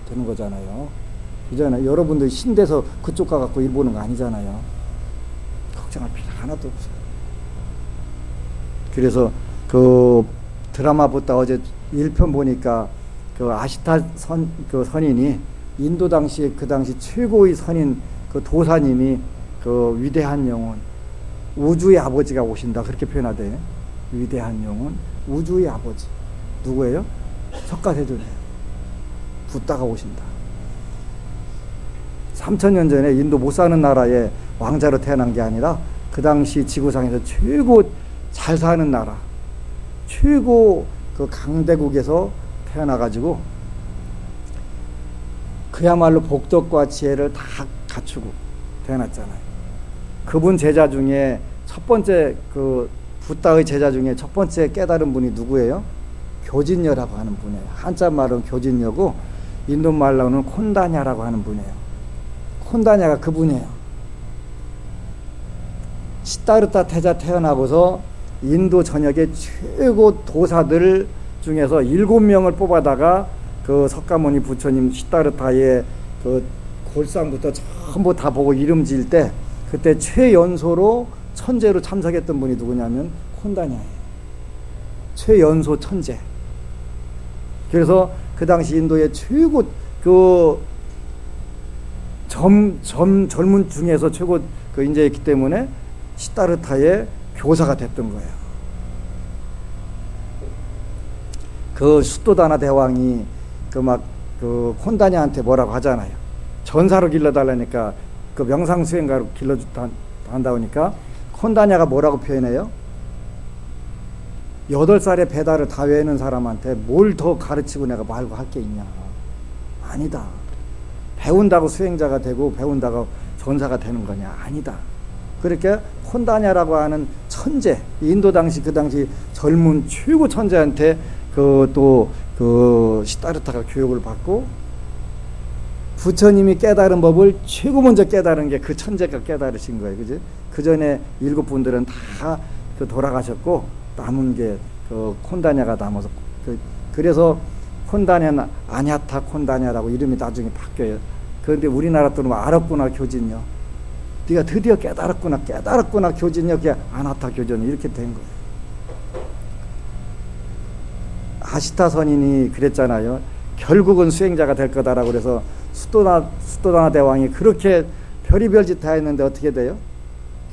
되는 거잖아요. 그잖아요. 여러분들 신 돼서 그쪽 가갖고 일 보는 거 아니잖아요. 걱정할 필요 하나도 없어요. 그래서 그 드라마 보다 어제 1편 보니까 그 아시타 선인이 인도 당시에 그 당시 최고의 선인 그 도사님이 그 위대한 영혼 우주의 아버지가 오신다 그렇게 표현하대요. 위대한 영혼 우주의 아버지 누구예요? 석가세존이에요. 붓다가 오신다. 3000년 전에 인도 못 사는 나라에 왕자로 태어난 게 아니라 그 당시 지구상에서 최고 잘 사는 나라 최고 그 강대국에서 태어나가지고 그야말로 복덕과 지혜를 다 갖추고 태어났잖아요. 그분 제자 중에 첫 번째 그 붓다의 제자 중에 첫 번째 깨달은 분이 누구예요? 교진녀라고 하는 분이에요. 한자 말은 교진녀고 인도 말로는 콘다냐라고 하는 분이에요. 콘다냐가 그분이에요. 시타르타 태자 태어나고서 인도 전역의 최고 도사들 중에서 7명을 뽑아다가 그 석가모니 부처님 시타르타의 그 골상부터 전부 다 보고 이름 지을 때 그때 최연소로 천재로 참석했던 분이 누구냐면 콘다냐예요. 최연소 천재. 그래서 그 당시 인도의 최고 그 젊은 중에서 최고 그 인재였기 때문에 시타르타의 교사가 됐던 거예요. 그 수도다나 대왕이 그 콘다냐한테 뭐라고 하잖아요. 전사로 길러달라니까 그 명상수행가로 길러준다 한다고 하니까 콘다냐가 뭐라고 표현해요? 8살에 배달을 다 외우는 사람한테 뭘 더 가르치고 내가 말고 할 게 있냐. 아니다. 배운다고 수행자가 되고 배운다고 전사가 되는 거냐. 아니다. 그렇게 콘다냐라고 하는 천재, 인도 당시 그 당시 젊은 최고 천재한테 그 시타르타가 교육을 받고 부처님이 깨달은 법을 최고 먼저 깨달은 게 그 천재가 깨달으신 거예요. 그지? 그 전에 7분들은 다 돌아가셨고 남은 게 그 콘다냐가 남아서 그래서 콘다냐는 아냐타 콘다냐라고 이름이 나중에 바뀌어요. 그런데 우리나라 또는 알았구나 교진요. 네가 드디어 깨달았구나 교진요. 그게 아나타 교전이 이렇게 된 거예요. 아시타 선인이 그랬잖아요. 결국은 수행자가 될 거다라고 그래서 수도나 대왕이 그렇게 별의별 짓 다 했는데 어떻게 돼요?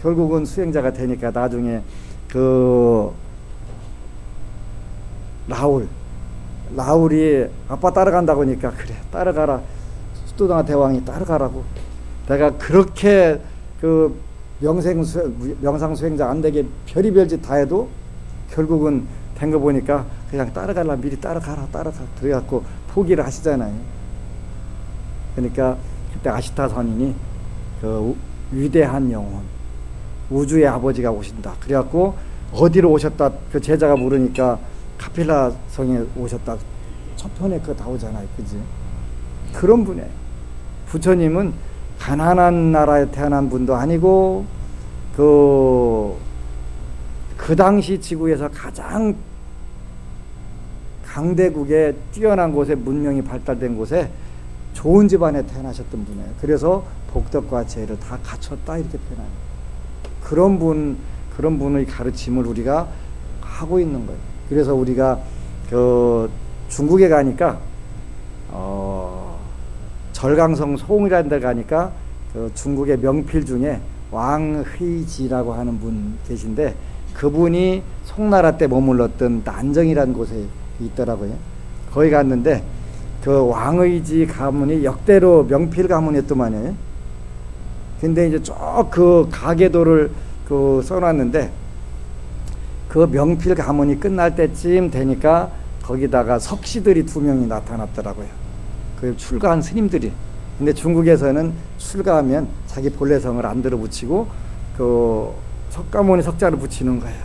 결국은 수행자가 되니까 나중에 그 라울이 아빠 따라간다고 하니까 그래 따라가라. 수도나 대왕이 따라가라고. 내가 그렇게 그 명상 수행자 안 되게 별의별 짓 다 해도 결국은 된 거 보니까 그냥 따라가라 미리 따라가 그래갖고 포기를 하시잖아요. 그러니까 그때 아시타 선인이 그 위대한 영혼 우주의 아버지가 오신다. 그래갖고 어디로 오셨다 그 제자가 물으니까 카필라 성에 오셨다. 첫 편에 그거 나오잖아요. 그지? 그런 분이에요. 부처님은 가난한 나라에 태어난 분도 아니고 그 당시 지구에서 가장 강대국에 뛰어난 곳에 문명이 발달된 곳에 좋은 집안에 태어나셨던 분이에요. 그래서 복덕과 재를 다 갖췄다 이렇게 표현합니다. 그런 분의 가르침을 우리가 하고 있는 거예요. 그래서 우리가 그 중국에 가니까 절강성 송이라는 데 가니까 그 중국의 명필 중에 왕회지라고 하는 분 계신데, 그분이 송나라 때 머물렀던 난정이라는 곳에 있더라고요. 거기 갔는데 그 왕의지 가문이 역대로 명필 가문이었더만요. 근데 이제 쭉 그 가계도를 그 써놨는데, 그 명필 가문이 끝날 때쯤 되니까 거기다가 석시들이 2명이 나타났더라고요. 그 출가한 스님들이. 근데 중국에서는 출가하면 자기 본래 성을 안 들어 붙이고 그 석가모니 석자를 붙이는 거예요.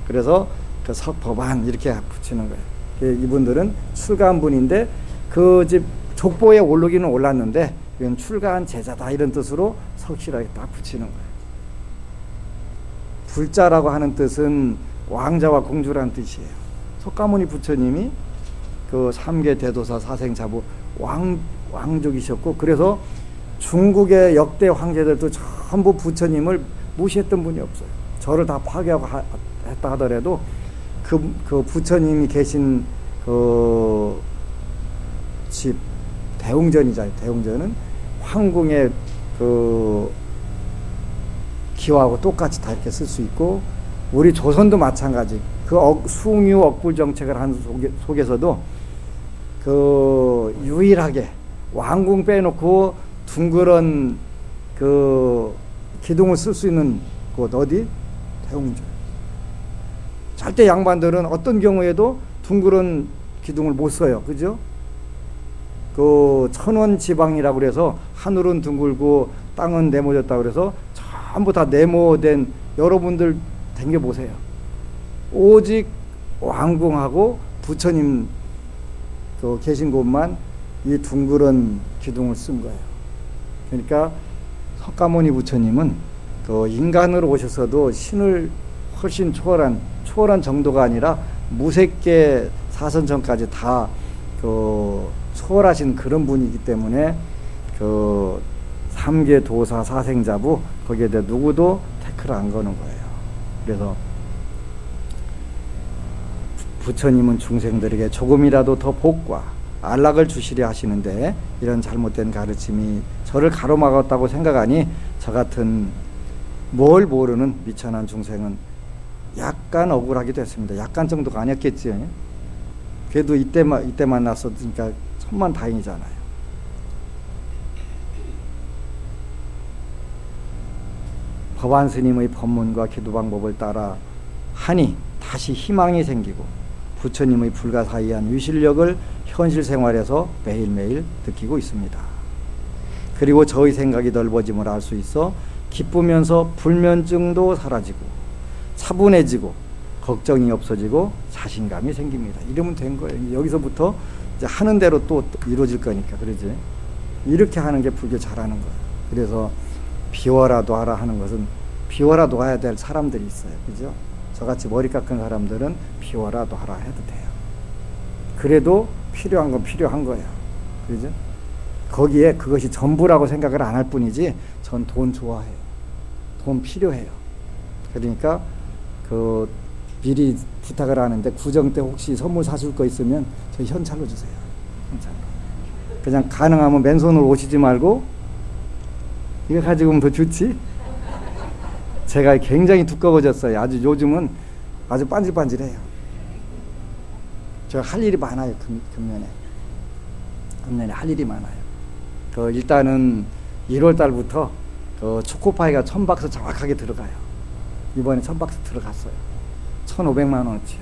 그래서 그 석법안 이렇게 붙이는 거예요. 이분들은 출가한 분인데 그 집 족보에 오르기는 올랐는데 이건 출가한 제자다 이런 뜻으로 석시라고 딱 붙이는 거예요. 불자라고 하는 뜻은 왕자와 공주라는 뜻이에요. 석가모니 부처님이 그 3계 대도사 사생자부 왕족이셨고, 그래서 중국의 역대 황제들도 전부 부처님을 무시했던 분이 없어요. 절을 다 파괴하고 했다 하더라도 그 부처님이 계신 그 집 대웅전이잖아요. 대웅전은 황궁의 그 기와하고 똑같이 다 이렇게 쓸 수 있고, 우리 조선도 마찬가지. 그 숭유 억불 정책을 한 속에서도 그 유일하게 왕궁 빼놓고 둥그런 그 기둥을 쓸 수 있는 곳 어디? 대웅전. 절대 양반들은 어떤 경우에도 둥그런 기둥을 못 써요. 그죠? 그 천원 지방이라고 그래서 하늘은 둥글고 땅은 네모졌다고 그래서 전부 다 네모된, 여러분들 댕겨보세요. 오직 왕궁하고 부처님 그 계신 곳만 이 둥그런 기둥을 쓴 거예요. 그러니까 석가모니 부처님은 그 인간으로 오셨어도 신을 훨씬 초월한 정도가 아니라 무색계 사선천까지 다 그 초월하신 그런 분이기 때문에 그 3계 도사 사생자부 거기에 대해 누구도 태클을 안 거는 거예요. 그래서 부처님은 중생들에게 조금이라도 더 복과 안락을 주시려 하시는데, 이런 잘못된 가르침이 저를 가로막았다고 생각하니 저 같은 뭘 모르는 미천한 중생은 약간 억울하기도 했습니다. 약간 정도가 아니었겠지요. 그래도 이때 만났으니까 천만 다행이잖아요. 법안 스님의 법문과 기도 방법을 따라 하니 다시 희망이 생기고 부처님의 불가사의한 위실력을 현실 생활에서 매일매일 느끼고 있습니다. 그리고 저의 생각이 넓어짐을 알 수 있어 기쁘면서 불면증도 사라지고 차분해지고 걱정이 없어지고 자신감이 생깁니다. 이러면 된 거예요. 여기서부터 이제 하는 대로 또 이루어질 거니까. 그러지? 이렇게 하는 게 불교 잘하는 거예요. 그래서 비워라도 하라 하는 것은 비워라도 해야 될 사람들이 있어요. 그죠? 저같이 머리 깎은 사람들은 비워라도 하라 해도 돼요. 그래도 필요한 건 필요한 거예요. 그죠? 거기에 그것이 전부라고 생각을 안 할 뿐이지, 전 돈 좋아해요. 돈 필요해요. 그러니까 그 미리 부탁을 하는데, 구정 때 혹시 선물 사줄 거 있으면 저희 현찰로 주세요. 현찰로. 그냥 가능하면 맨손으로 오시지 말고 이거 가지고 오면 더 좋지. 제가 굉장히 두꺼워졌어요. 아주 요즘은 아주 반질반질해요. 제가 할 일이 많아요. 금년에 할 일이 많아요. 그 일단은 1월 달부터 그 초코파이가 1000박스 정확하게 들어가요. 이번에 1000박스 들어갔어요. 1500만 원어치.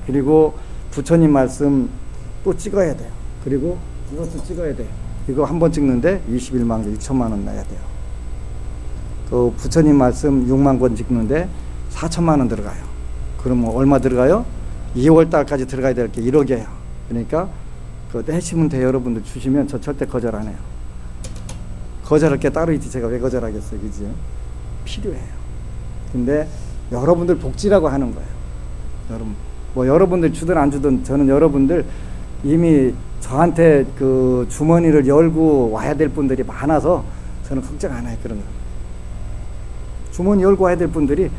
그리고 부처님 말씀 또 찍어야 돼요. 그리고 이것도 찍어야 돼요. 이거 한 번 찍는데 21만 개 6천만 원 내야 돼요. 그 부처님 말씀 6만 권 찍는데 4천만 원 들어가요. 그러면 얼마 들어가요? 2월 달까지 들어가야 될 게 1억이에요. 그러니까 그 내시면 돼. 여러분들 주시면 저 절대 거절 안 해요. 거절할 게 따로 있지. 제가 왜 거절하겠어요. 그지? 필요해요. 근데 여러분들 복지라고 하는 거예요. 여러분, 뭐 여러분들 주든 안 주든 저는 여러분들 이미 저한테 그 주머니를 열고 와야 될 분들이 많아서 저는 걱정 안 해요. 그런 거. 주머니 열고 와야 될 분들이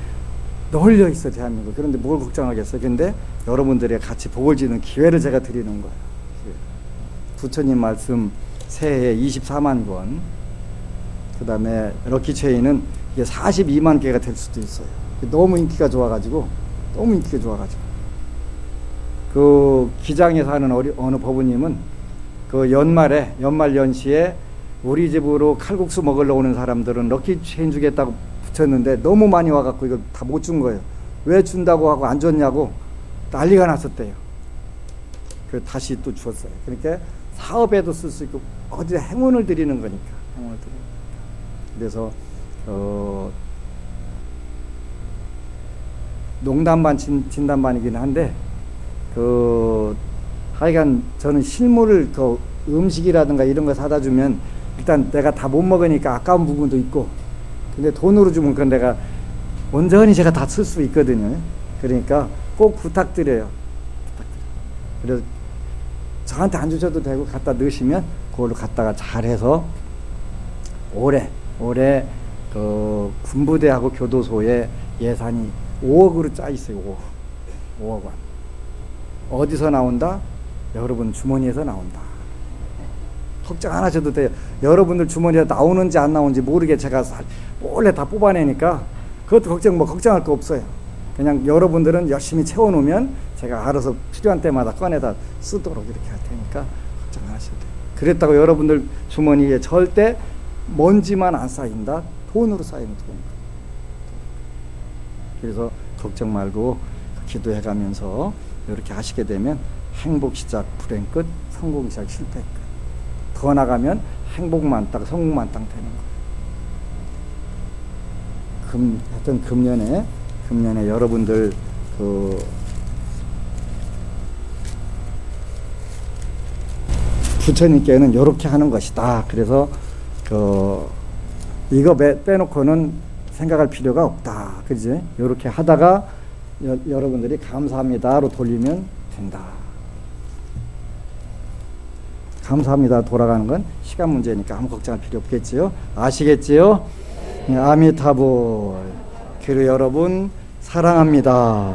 널려 있어 대한민국. 그런데 뭘 걱정하겠어요. 근데 여러분들의 같이 복을 지는 기회를 제가 드리는 거예요. 부처님 말씀 새해에 24만 권, 그 다음에 럭키체인은 이게 42만 개가 될 수도 있어요. 너무 인기가 좋아가지고 그 기장에 사는 어느 법우님은 그 연말 연시에 우리 집으로 칼국수 먹으러 오는 사람들은 럭키체인 주겠다고 붙였는데 너무 많이 와갖고 이거 다 못 준 거예요. 왜 준다고 하고 안 줬냐고 난리가 났었대요. 그 다시 또 주었어요. 그러니까 사업에도 쓸 수 있고 어디 행운을 드리는 거니까. 그래서 농담 반 진담 반이긴 한데 하여간 저는 실물을 그 음식이라든가 이런 거 사다 주면 일단 내가 다 못 먹으니까 아까운 부분도 있고, 근데 돈으로 주면 그건 내가 온전히 제가 다 쓸 수 있거든요. 그러니까 꼭 부탁드려요. 그래서 저한테 안 주셔도 되고 갖다 넣으시면 그걸로 갖다가 잘해서 올해 그 군부대하고 교도소에 예산이 5억으로 짜 있어요. 5억 원. 어디서 나온다? 여러분 주머니에서 나온다. 걱정 안 하셔도 돼요. 여러분들 주머니에 나오는지 안 나오는지 모르게 제가 몰래 다 뽑아내니까 그것도 걱정할 거 없어요. 그냥 여러분들은 열심히 채워놓으면 제가 알아서 필요한 때마다 꺼내다 쓰도록 이렇게 할 테니까 걱정 안 하셔도 돼요. 그랬다고 여러분들 주머니에 절대 먼지만 안 쌓인다. 돈으로 쌓이는 돈. 그래서 걱정 말고 기도해 가면서 이렇게 하시게 되면 행복 시작 불행 끝, 성공 시작 실패 끝. 더 나가면 행복만 딱, 성공만 딱 되는 거예요. 하여튼 금년에 여러분들 부처님께는 이렇게 하는 것이다. 그래서 이거 빼놓고는 생각할 필요가 없다. 그지? 이렇게 하다가 여러분들이 감사합니다로 돌리면 된다. 감사합니다 돌아가는 건 시간 문제니까 아무 걱정할 필요 없겠지요. 아시겠지요? 아미타불. 그리고 여러분 사랑합니다.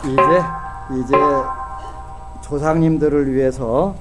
이제 조상님들을 위해서